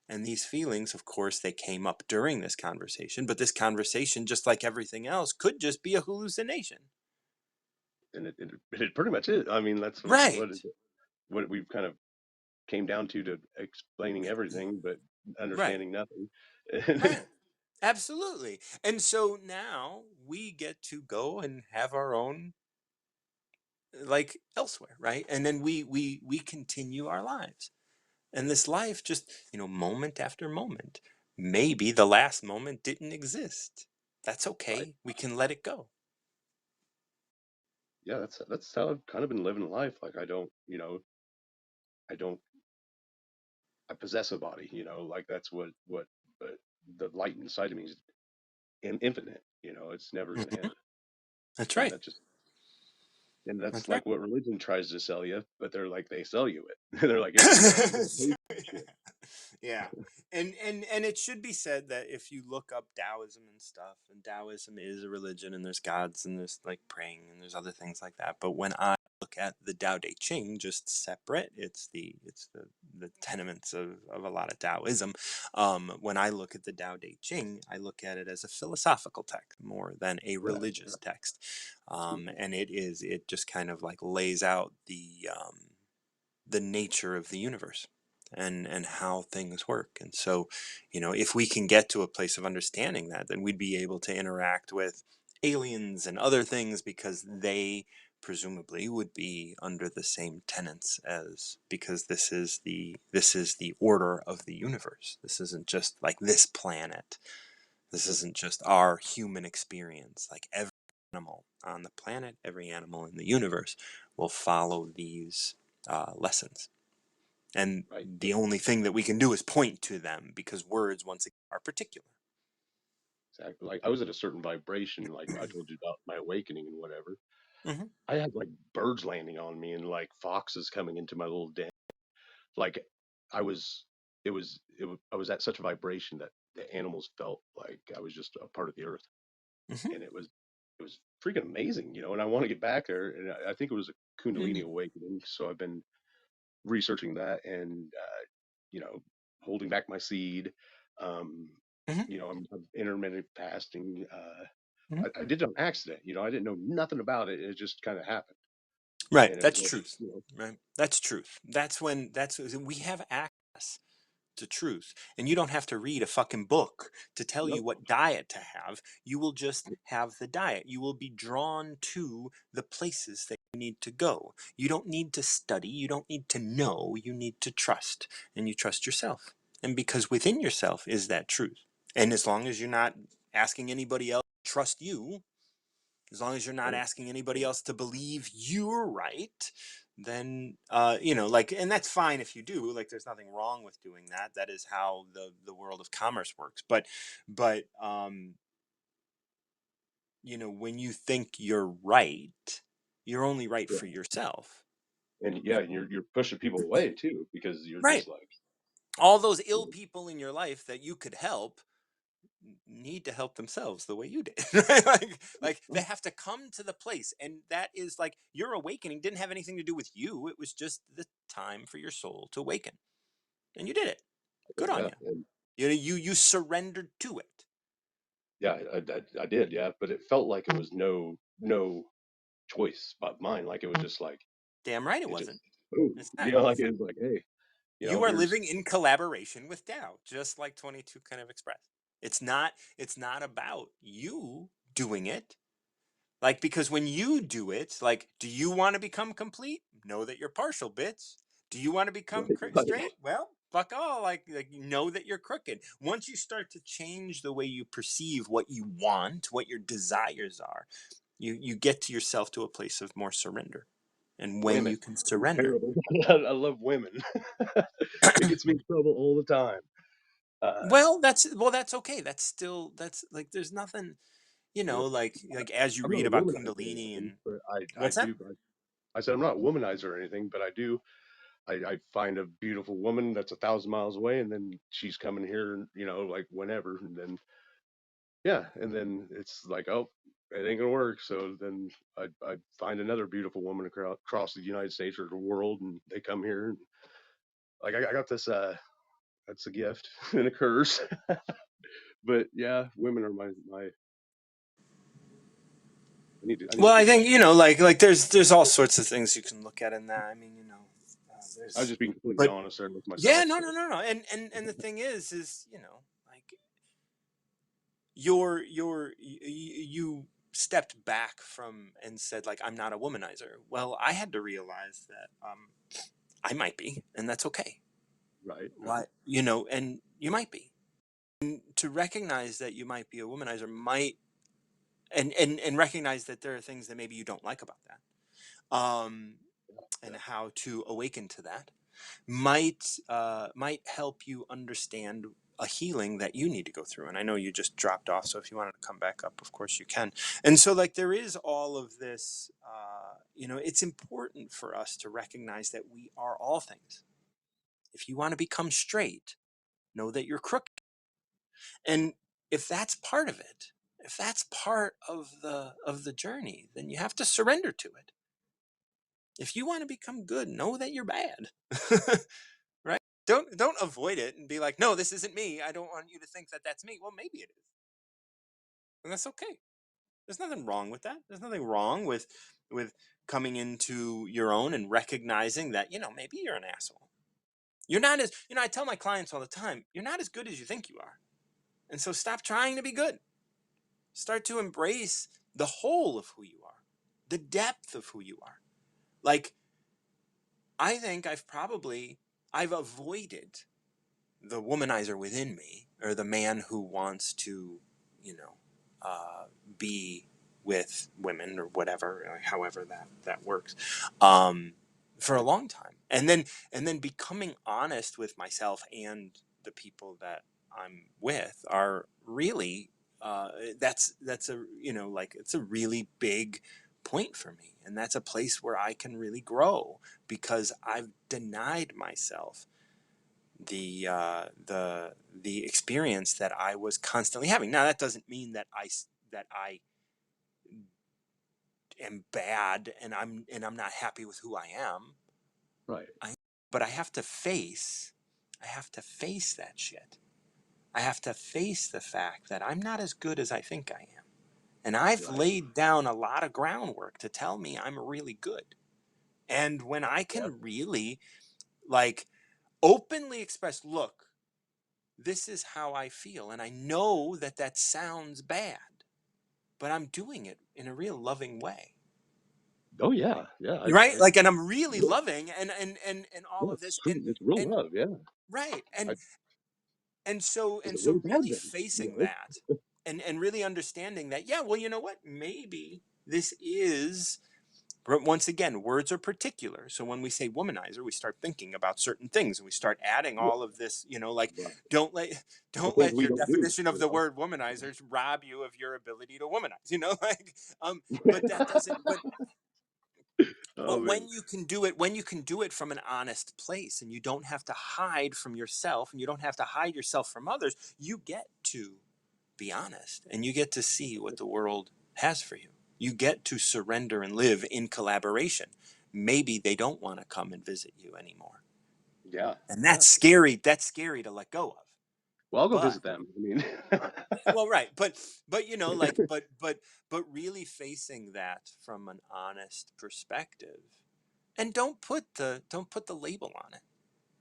and these feelings, of course, they came up during this conversation, but this conversation, just like everything else, could just be a hallucination. and it pretty much is. I mean, that's Right, what we've kind of came down to explaining everything, but right, understanding nothing. right. Absolutely. And so now we get to go and have our own, like, elsewhere, right? And then we continue our lives. And this life just, moment after moment. Maybe the last moment didn't exist. That's Right. okay. We can let it go. Yeah, that's how I've kind of been living life. Like I don't I possess a body, like that's what, but the light inside of me is infinite. You know, it's never going to Mhm. end. That's And right. that just and that's That's right. like what religion tries to sell you, but they're like they sell you it. They're like, yeah, you got to pay for this shit. Yeah. And it should be said that if you look up Taoism and stuff, and Taoism is a religion, and there's gods, and there's like praying, and there's other things like that. But when I look at the Tao Te Ching just separate, it's the tenements of a lot of Taoism. When I look at the Tao Te Ching, I look at it as a philosophical text more than a Yeah, religious text. absolutely. And it just kind of like lays out the nature of the universe and how things work. And so, if we can get to a place of understanding that, then we'd be able to interact with aliens and other things because they presumably would be under the same tenets as, because this is the order of the universe. This isn't just like this planet. This Yep. isn't just our human experience. Like every animal on the planet, every animal in the universe will follow these lessons. And Right. the only thing that we can do is point to them because words, once again, are particular. Exactly. Like I was at a certain vibration, like I told you about my awakening and whatever. Hmm. I had like birds landing on me and like foxes coming into my little den. Like I was, I was at such a vibration that the animals felt like I was just a part of the earth, Hmm. and it was freaking amazing, you know. And I want to get back there, and I think it was a Kundalini Hmm. awakening. So I've been researching that, and you know, holding back my seed. Um, Hmm. you know, I'm intermittent fasting. Hmm. I did it on accident. You know, I didn't know nothing about it. It just kind of happened, Right. and it That's was, truth. you know, Right. That's truth. That's we have access to truth. And you don't have to read a fucking book to tell you nope, what diet to have. You will just have the diet. You will be drawn to the places that you need to go. You don't need to study. You don't need to know. You need to trust. And you trust yourself. And because within yourself is that truth. And as long as you're not asking anybody else to trust you, as long as you're not right, asking anybody else to believe you're right, then like, and that's fine if you do. Like, there's nothing wrong with doing that. That is how the world of commerce works. But when you think you're right, you're only right yeah, for yourself. and You- yeah, and you're pushing people away too because you're right. just like, All those you ill know, people in your life that you could help need to help themselves the way you did. Right? Like they "Oh, have to come to the place, and that is like your awakening didn't have anything to do with you. It was just the time for your soul to awaken, and you did it. Good on yeah, you. and You surrendered to it. yeah, I did, yeah, but it felt like it was no choice but mine. Like it was just like Damn right it it just, wasn't. boom, It's you not. know, like it was like, hey, you know, You are here's living in collaboration with Tao, just like 22 kind of express. It's not about you doing it. Like, because when you do it, like, do you want to become complete? Know that you're partial, bitch. Do you want to become right, right, straight? Well, fuck all. Like, know that you're crooked. Once you start to change the way you perceive what you want, what your desires are, you get to yourself to a place of more surrender. And when women. you can I'm surrender, terrible. I love women. It gets me in trouble all the time. Uh, well, that's okay. That's like, there's nothing, yep. like as you I'm not read a about womanizer or Kundalini anything, and but I what's that? do. I said I'm not a womanizer or anything, but I do. I find a beautiful woman that's 1,000 miles away, and then she's coming here, you know, like whenever, and then yeah, and then it's like, oh, it ain't gonna work. So then I find another beautiful woman across the United States or the world, and they come here, and like I got this. That's a gift and a curse, but yeah, women are my. I need to Well, I figure think, that. like there's all sorts of things you can look at in that. I mean, I was there's, just being completely but honest there with yeah, myself. no, So no, no, no. And the thing is, like you stepped back from and said, like, I'm not a womanizer. Well, I had to realize that I might be, and that's okay. right, right, Why, and you might be. And to recognize that you might be a womanizer might, and recognize that there are things that maybe you don't like about that. And yeah, how to awaken to that might help you understand a healing that you need to go through. And I know you just dropped off, so if you wanted to come back up, of course you can. And so, like, there is all of this, it's important for us to recognize that we are all things. If you want to become straight, know that you're crooked. And if that's part of it, if that's part of the journey, then you have to surrender to it. If you want to become good, know that you're bad. Right? Don't avoid it and be like, "No, this isn't me. I don't want you to think that that's me." Well, maybe it is. And that's okay. There's nothing wrong with that. There's nothing wrong with coming into your own and recognizing that, maybe you're an asshole. You're not as, I tell my clients all the time, you're not as good as you think you are. And so stop trying to be good. Start to embrace the whole of who you are, the depth of who you are. Like, I think I've avoided the womanizer within me, or the man who wants to, you know, uh, be with women or whatever, however that works, um, for a Right. long time, and then becoming honest with myself and the people that I'm with are really, that's a, like, it's a really big point for me, and that's a place where I can really grow, because I've denied myself the experience that I was constantly having. Now that doesn't mean that I am bad and I'm not happy with who I am. Right. I but I have to face that shit. I have to face the fact that I'm not as good as I think I am. And I've Right. laid down a lot of groundwork to tell me I'm really good. And when I Yeah. can really, like, openly express, look, this is how I feel. And I know that that sounds bad, but I'm doing it in a real loving way. Oh yeah. Yeah. Right? Like, and I'm really Yeah. loving and all Yeah. of It's this. true. It's real And love. Yeah. right. I, And so really bad really then. facing that, and really understanding that, yeah, well, you know what? Maybe this is, but once again, words are particular. So when we say womanizer, we start thinking about certain things, and we start adding Yeah. all of this, like, Right. don't let The don't things let we your don't do. definition of You the know. word womanizers rob you of your ability to womanize, like, but that doesn't Oh but man. when you can do it from an honest place, and you don't have to hide from yourself, and you don't have to hide yourself from others, you get to be honest, and you get to see what the world has for you. You get to surrender and live in collaboration. Maybe they don't want to come and visit you anymore. Yeah. And Yeah. that's scary. That's scary to let go of. Well, I'll go But visit them. I mean. well, right. But like, but really facing that from an honest perspective. And don't put the label on it.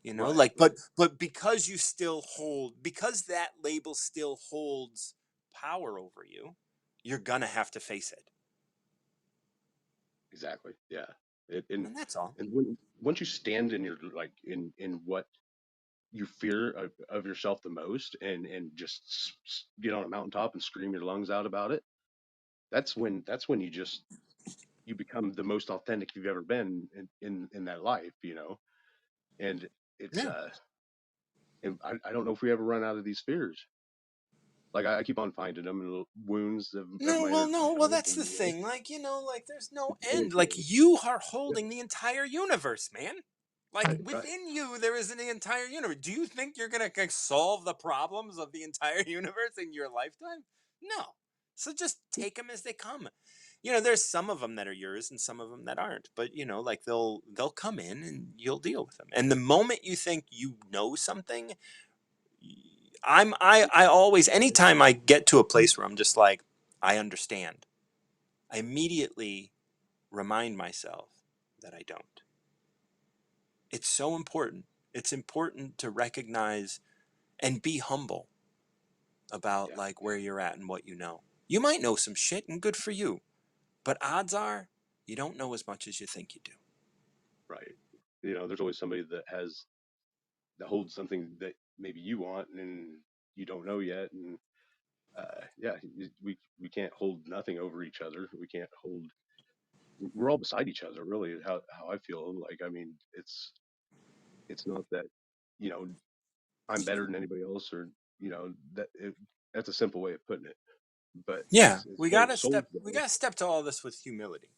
Right. Like, Right. but because that label still holds power over you, you're gonna have to face it. Exactly. Yeah. And that's all. And once you stand in your like in what you fear of yourself the most, and just get on a mountaintop and scream your lungs out about it, that's when you become the most authentic you've ever been in that life, and it's Yeah. and I don't know if we ever run out of these fears. Like I keep on finding them in little wounds of No, my well, inner no, well, child, that's the thing. Like, there's no always end. Like, there. you are Yeah. holding the entire universe, man. Like, Right. within you, there is an entire universe. Do you think you're gonna, like, solve the problems of the entire universe in your lifetime? No. So just take them as they come. There's some of them that are yours and some of them that aren't. But, like, they'll come in and you'll deal with them. And the moment you think you know something, I always, anytime I get to a place where I'm just like, I understand, I immediately remind myself that I don't. It's so important. It's important to recognize and be humble about, Yeah. like, where you're at and what you know. You might know some shit, and good for you, but odds are you don't know as much as you think you do. Right. There's always somebody that holds something that maybe you want and you don't know yet, and yeah, we can't hold nothing over each other. We can't hold. We're all beside each other, really. How I feel. Like, I mean, it's not that you know I'm better than anybody else, or you know, that's a simple way of putting it. But Yeah, as we far gotta as souls step. We go, gotta step to all this with humility,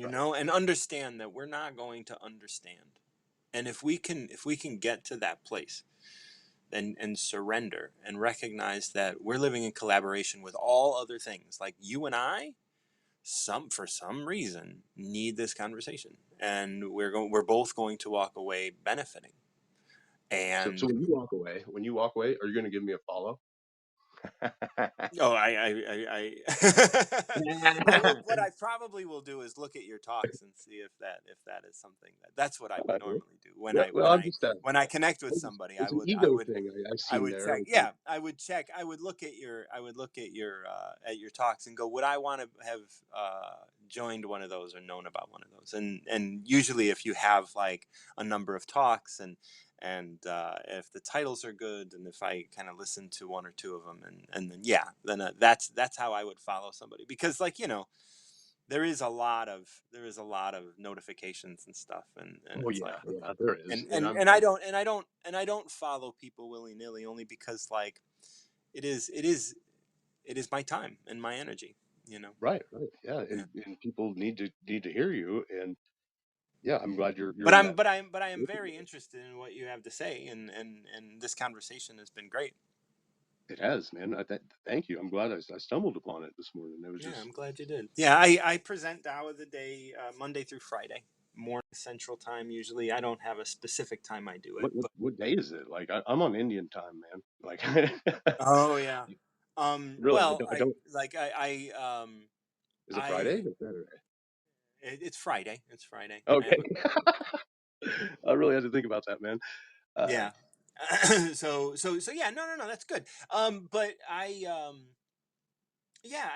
right? and understand that we're not going to understand. And if we can get to that place, and surrender and recognize that we're living in collaboration with all other things, like you and I, for some reason need this conversation, and we're both going to walk away benefiting. So And when you walk away, are you going to give me a follow? oh, well, what I probably will do is look at your talks and see if that is something that's what I would normally do when Well, I well, when I connect with somebody. it's an ego thing I've I seen would there. check. Yeah, I would check. I would look at your talks and go, would I want to have joined one of those or known about one of those? And usually, if you have like a number of talks and if the titles are good and if I kind of listen to one or two of them and then yeah, then that's how I would follow somebody, because like there is a lot of notifications and stuff, and Oh it's like yeah, okay. yeah, there is, and I don't follow people willy-nilly, only because like it is it is it is my time and my energy, you know. right, right, yeah, Yeah. and people need to hear you, and yeah, I'm glad you're But in that. I am very interested in what you have to say, and this conversation has been great. It has, man. Thank you. I'm glad I stumbled upon it this morning. It was Yeah, just I'm glad you did. Yeah, I present Tao of the Day Monday through Friday, morning Central Time usually. I don't have a specific time I do it, but what day is it? Like I'm on Indian time, man. Like oh yeah. really, Well, I don't. Is it Friday I or Saturday? it's Friday. It's Friday. I Okay, have a I really had to think about that, man. Uh, yeah. So yeah, no, that's good. But yeah,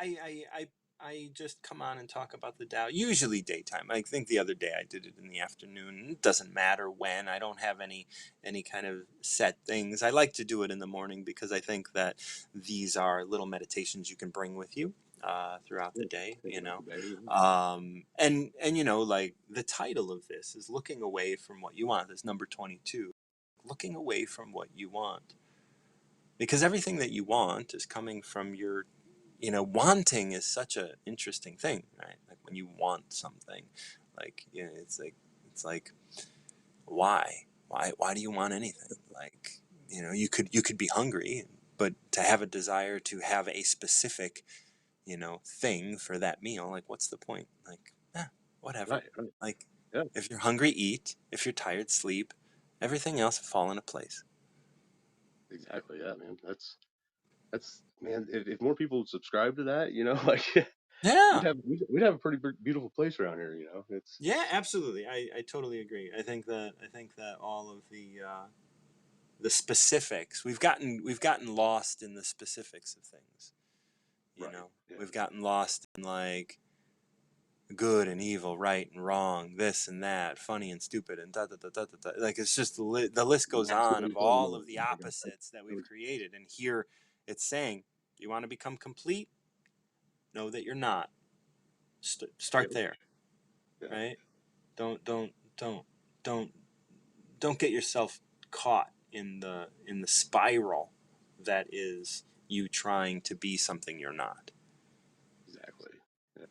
I just come on and talk about the Dow. Usually daytime. I think the other day I did it in the afternoon. It doesn't matter when. I don't have any kind of set things. I like to do it in the morning because I think that these are little meditations you can bring with you throughout the yeah, day. think You about know, the day. and like the title of this is looking away from what you want. This number 22, looking away from what you want, because everything that you want is coming from your, wanting is such an interesting thing, right? Like when you want something, like it's like why do you want anything? Like you could be hungry, but to have a desire to have a specific thing for that meal, like what's the point? Like whatever. Right, right. Like Yeah, if you're hungry, eat. If you're tired, sleep. Everything else will fall into place. exactly. Yeah, man. That's man. If more people would subscribe to that, like Yeah. we'd have a pretty beautiful place around here. It's Yeah, absolutely. I totally agree. I think that all of the specifics, we've gotten lost in the specifics of things. You right. know, Yeah, we've gotten lost in like good and evil, right and wrong, this and that, funny and stupid, and da da da da da. Da. Like it's just the list goes on of absolutely totally all not. of the Like opposites that I we've was, created. And here it's saying, you want to become complete? Know that you're not. yeah, Start there, yeah, right? Don't don't don't don't get yourself caught in the spiral that is you trying to be something you're not. exactly. Yeah.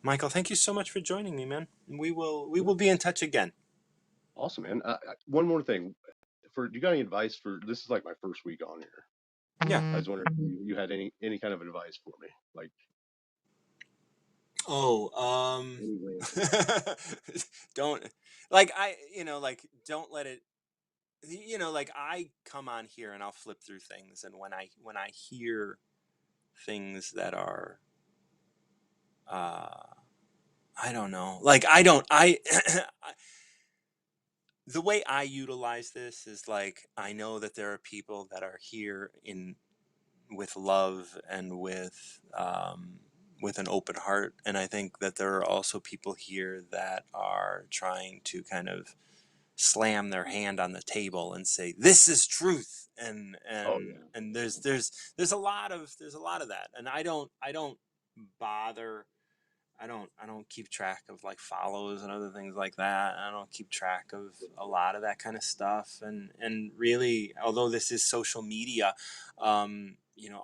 Michael, thank you so much for joining me, man. We Yeah. will be in touch again. Awesome, man. One more thing. For you got any advice for this is like my first week on here. I Yeah. was wondering if you had any kind of advice for me, like Oh, any ranting. don't like like don't let it like I come on here and I'll flip through things, and when I hear things that are uh I don't know. Like I don't the way I utilize this is like I know that there are people that are here in with love and with an open heart, and I think that there are also people here that are trying to kind of slam their hand on the table and say this is truth, Oh yeah, and there's a lot of that, and I don't bother I don't keep track of like follows and other things like that. I don't keep track of a lot of that kind of stuff. And really, although this is social media,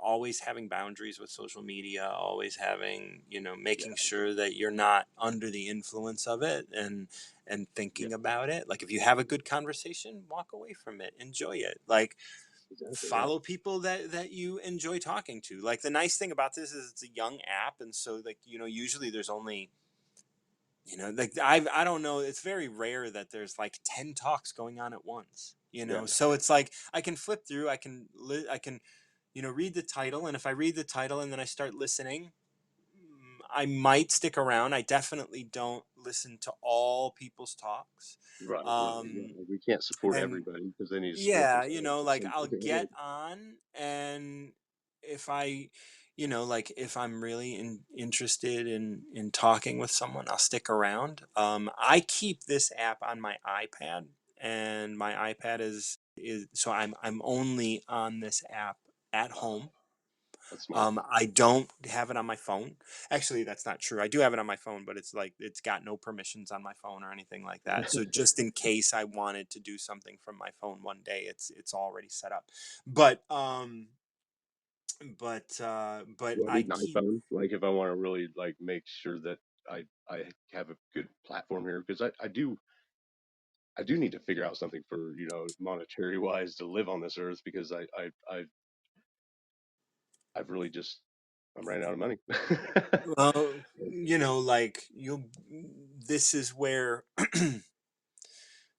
always having boundaries with social media, always having, Yeah, making sure that you're not under the influence of it, and yeah, thinking about it. Like if you have a good conversation, walk away from it, enjoy it. Like exactly. Yeah, follow people that you enjoy talking to. Like the nice thing about this is it's a young app, and so like usually there's only, like I don't know, it's very rare that there's like 10 talks going on at once, yeah, so it's like I can flip through, I can read the title, and if I read the title and then I start listening, I might stick around. I definitely don't listen to all people's talks. right, right. Yeah, um we can't support and everybody because then you support yeah, yourself at like some I'll point. get on, and if I, like if I'm really interested in talking with someone, I'll stick around. I keep this app on my iPad, and my iPad is so I'm only on this app at Uh, home. that's smart. I don't have it on my phone. Actually, that's not true. I do have it on my phone, but it's like it's got no permissions on my phone or anything like that. So just in case I wanted to do something from my phone one day, it's already set up. But Do I I need an keep. iPhone? Like if I want to really like make sure that I have a good platform here because I do need to figure out something for monetary wise to live on this earth because I've really just I'm running out of money. Well, like you'll. This is where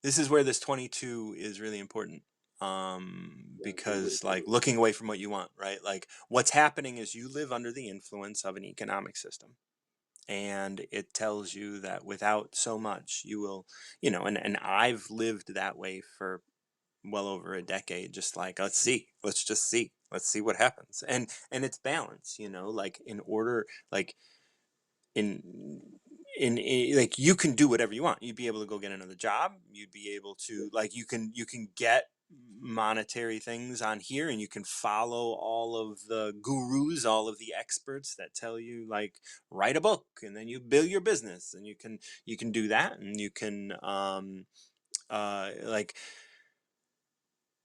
this 22 is really important. Yeah, totally. Because like looking away from what you want, right? Like what's happening is you live under the influence of an economic system, and it tells you that without so much you will, and I've lived that way for well over a decade, just like let's just see, let's see what happens. And it's balance, like in order, like in like you can do whatever you want. You'd be able to go get another job, you'd be able Yeah, to, like, you can get monetary things on here, and you can follow all of the gurus, all of the experts that tell you, like, write a book and then you build your business, and you can do that, and you can like,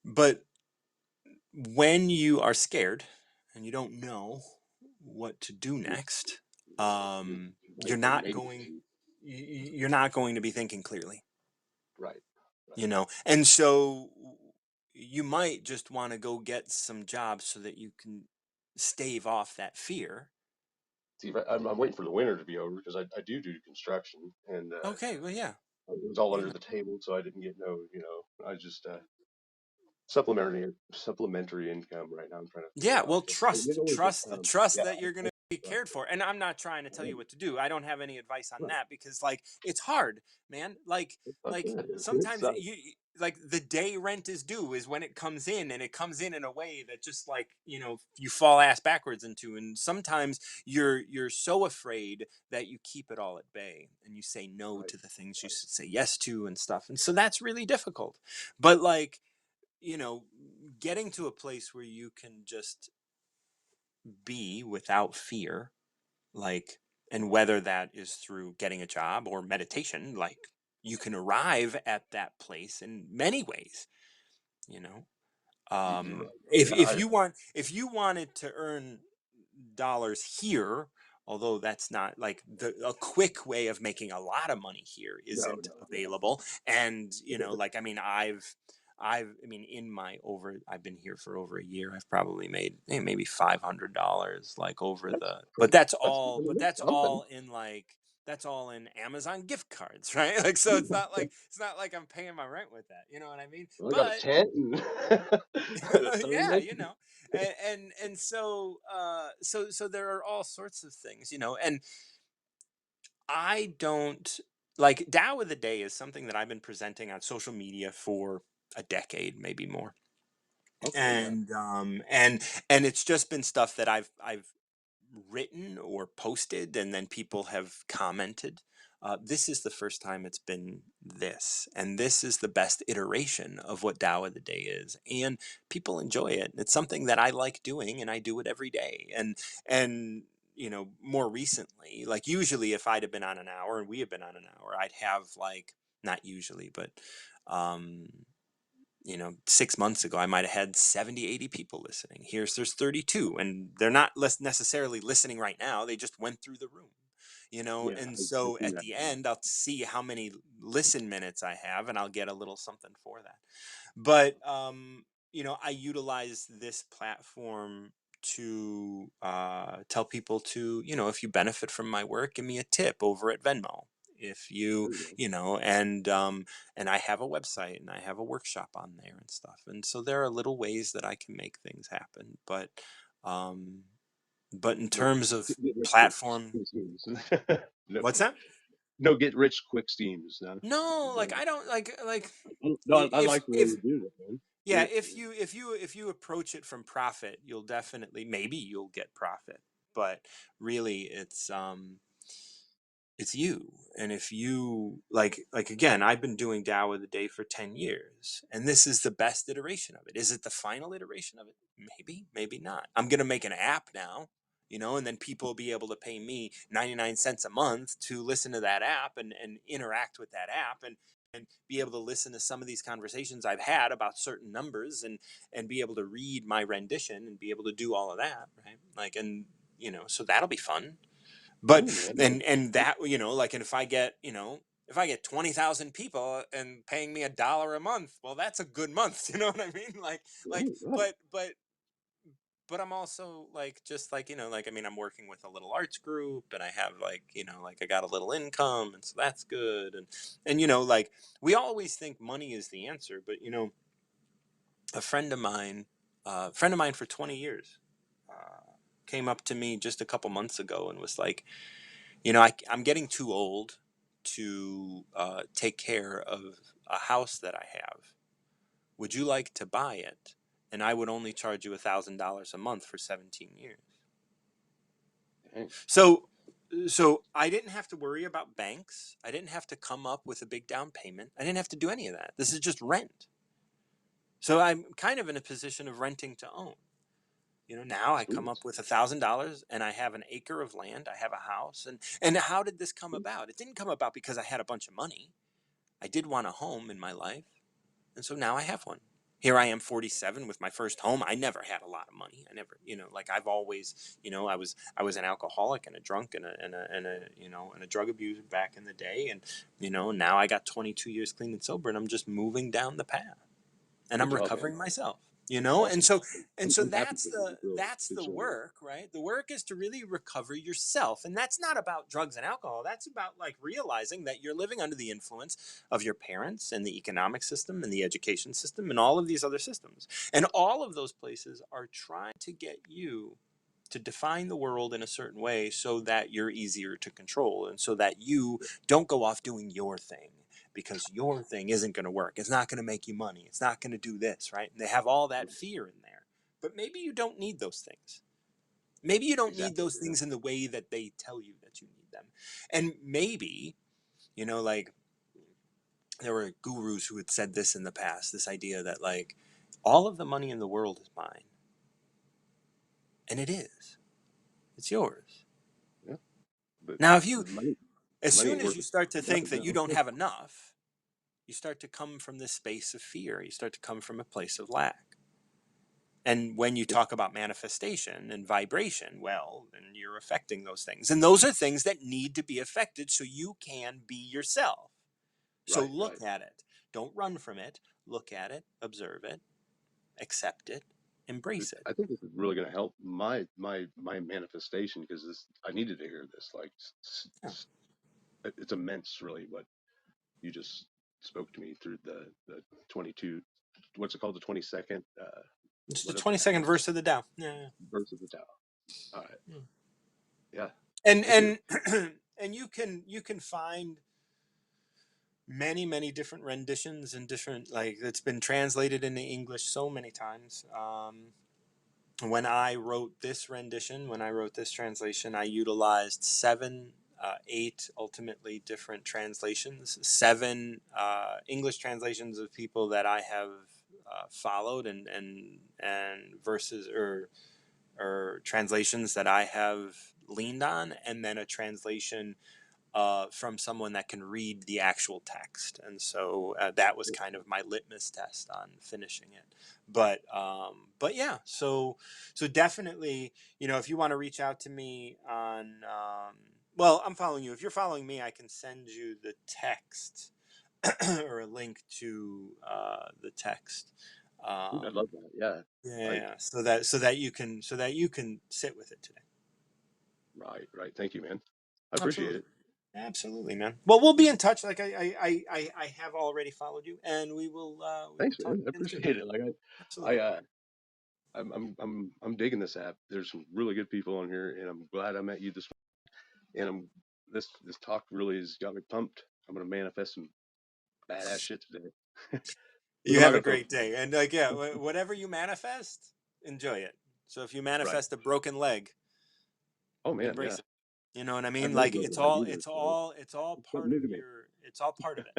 but when you are scared and you don't know what to do next, just you're like not maybe. going you're not going to be thinking clearly, Right, right. and so you might just want to go get some jobs so that you can stave off that fear. See, I'm waiting for the winter to be over because I do construction and Okay, well, yeah, it was all you under know. the table, so I didn't get no, I just supplementary income right now. I'm trying to figure Yeah, out. well, So it always will come. trust Yeah, that you're going to be cared for. And I'm not trying to tell you right, what to do. I don't have any advice on right. that, because like it's hard, man. Fuck Like yeah, it is. It sometimes sucks. like the day rent is due is when it comes in, and it comes in a way that just like, you fall ass backwards into. And sometimes you're so afraid that you keep it all at bay, and you say no Right, to the things you right. should say yes to and stuff. And so that's really difficult. But like, you know, getting to a place where you can just be without fear, like, and whether that is through getting a job or meditation, like, you can arrive at that place in many ways, you know. You're right. If you wanted to earn dollars here, although that's not like a quick way of making a lot of money here No, isn't no, no. available. And like, I mean, I mean, I've been here for over a year. I've probably made maybe $500, like, over That's the, but pretty. That's I mean, that's something. that's all in Amazon gift cards, right? Like, so it's not like I'm paying my rent with that, you know what I mean? Well, I got a But tent and the yeah, tournament. and so there are all sorts of things, and I don't, like, Tao of the Day is something that I've been presenting on social media for a decade, maybe more. Okay, yeah. And it's just been stuff that I've written or posted, and then people have commented. This is the first time it's been this, and this is the best iteration of what Tao of the Day is, and people enjoy it. It's something that I like doing, and I do it every day. And more recently, like usually if I'd have been on an hour and we had been on an hour, I'd have like, not usually, but, um, 6 months ago, I might have had 70, 80 people listening. There's 32, and they're not necessarily listening right now. They just went through the room, Yeah, and I so see at that. the end, I'll see how many listen minutes I have, and I'll get a little something for that. But I utilize this platform to tell people to, if you benefit from my work, give me a tip over at Venmo. If you, There you go. and I have a website and I have a workshop on there and stuff. And so there are little ways that I can make things happen. Um, but in No terms of get rich platform, quick schemes. No, what's that? no get rich quick schemes. No, No, no, like I don't like no, I if like the way if you do that, man. yeah, Seriously. if you approach it from profit, you'll definitely, maybe you'll get profit. But really it's you. And if you like again, I've been doing Tao of the Day for 10 years, and this is the best iteration of it. Is it the final iteration of it? Maybe, maybe not. I'm going to make an app now, and then people will be able to pay me 99 cents a month to listen to that app and interact with that app, and be able to listen to some of these conversations I've had about certain numbers, and be able to read my rendition and be able to do all of that, right? Like, and so that'll be fun. But Yeah, man. and that, like, and if I get 20,000 people and paying me $1 a month, well, that's a good month. You know what I mean? Like, Right, right. but I'm also like, just like, like, I mean, I'm working with a little arts group, and I have like, like I got a little income, and so that's good. And like, we always think money is the answer, but a friend of mine for 20 years, came up to me just a couple months ago and was like, I'm getting too old to take care of a house that I have. Would you like to buy it? And I would only charge you $1,000 a month for 17 years. Dang. So, so I didn't have to worry about banks. I didn't have to come up with a big down payment. I didn't have to do any of that. This is just rent. So I'm kind of in a position of renting to own. Now I come Sweet. up with $1,000, and I have an acre of land. I have a house. And how did this come Sweet. about? It didn't come about because I had a bunch of money. I did want a home in my life, and so now I have one. Here I am, 47, with my first home. I never had a lot of money. I never, like, I've always, I was an alcoholic and a drunk and a drug abuser back in the day, and now I got 22 years clean and sober, and I'm just moving down the path, and Good I'm job, man. recovering myself. And Awesome. so and so I'm happy that's for you. the Really. that's Good the showing. work, right? The work is to really recover yourself, and that's not about drugs and alcohol. That's about, like, realizing that you're living under the influence of your parents and the economic system and the education system and all of these other systems, and all of those places are trying to get you to define the world in a certain way so that you're easier to control, and so that you don't go off doing your thing, because your thing isn't going to work. It's not going to make you money. It's not going to do this, right? And they have all that fear in there. But maybe you don't need those things. Maybe you don't need Exactly. those Yeah. things in the way that they tell you that you need them. And maybe, like, there were gurus who had said this in the past, this idea that, like, all of the money in the world is mine. And it is. It's yours. Yeah. But Now, money, as money soon ain't as worth you start to think nothing that you now. don't have enough, you start to come from this space of fear. You start to come from a place of lack. And when you Yeah. talk about manifestation and vibration, well, then you're affecting those things. And those are things that need to be affected so you can be yourself. So Right. Right. look at it. Don't run from it. Look at it, observe it, accept it, embrace it. I think this is really going to help my manifestation because this I needed to hear this. Like, Yeah. it's immense, really, what you just spoke to me through the 22. What's it called? The 22nd. It's the What of the 22nd Tao? verse of the Tao. Yeah. Verse of the Tao. All right. Yeah. Yeah. And Thank you. and and you can find many different renditions and different, like, it's been translated into English so many times. When I wrote this translation, I utilized seven, eight ultimately different translations, seven English translations of people that I have followed, and verses or translations that I have leaned on, and then a translation from someone that can read the actual text. And so that was kind of my litmus test on finishing it. But yeah, so definitely, if you want to reach out to me on, well, I'm following you. If you're following me, I can send you the text or a link to the text. Dude, I Um, love that. Yeah. Like, yeah, so that you can sit with it today. right, right. Thank you, man. I appreciate Absolutely. it. Absolutely, man. Well, we'll be in touch. Like I have already followed you, and we will Thanks, talk man. I again soon. appreciate it. Like I Absolutely. I'm digging this app. There's some really good people on here, and I'm glad I met you this morning. And this talk really has got me pumped. I'm gonna manifest some badass shit today. But You I'm not have a gonna focus great on day, and like yeah, whatever you manifest, enjoy it. So if you it. Right. manifest a broken leg, Oh man, yeah. embrace it. You know what I mean? I've never Like broken it's a leg all either, it's so all it's all it's something part new of to me. your. It's all part of it.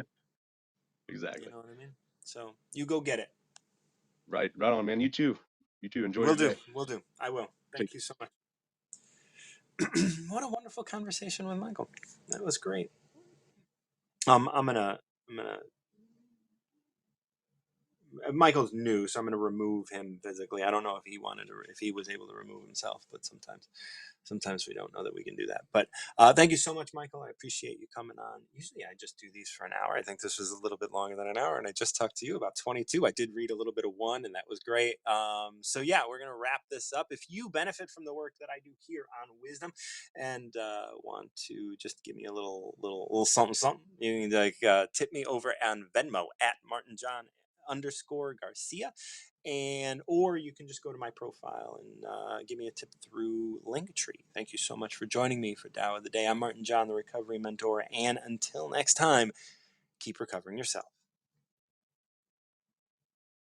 You Exactly. know what I mean? So you go get it. Right. Right on, man. You too. You too. Enjoy We'll your do. day. We'll do. I will. Take Thank you so much. What a wonderful conversation with Michael. That was great. I'm gonna Michael's new, so I'm going to remove him physically. I don't know if he was able to remove himself, but sometimes we don't know that we can do that. But thank you so much, Michael. I appreciate you coming on. Usually I just do these for an hour. I think this was a little bit longer than an hour, and I just talked to you about 22. I did read a little bit of one, and that was great. So yeah, we're going to wrap this up. If you benefit from the work that I do here on Wisdom and want to just give me a little something something, you can tip me over on Venmo at Martin John underscore Garcia, and or you can just go to my profile and give me a tip through Linktree. Thank you so much for joining me for Tao of the Day. I'm Martin John, the recovery mentor, and until next time, keep recovering yourself.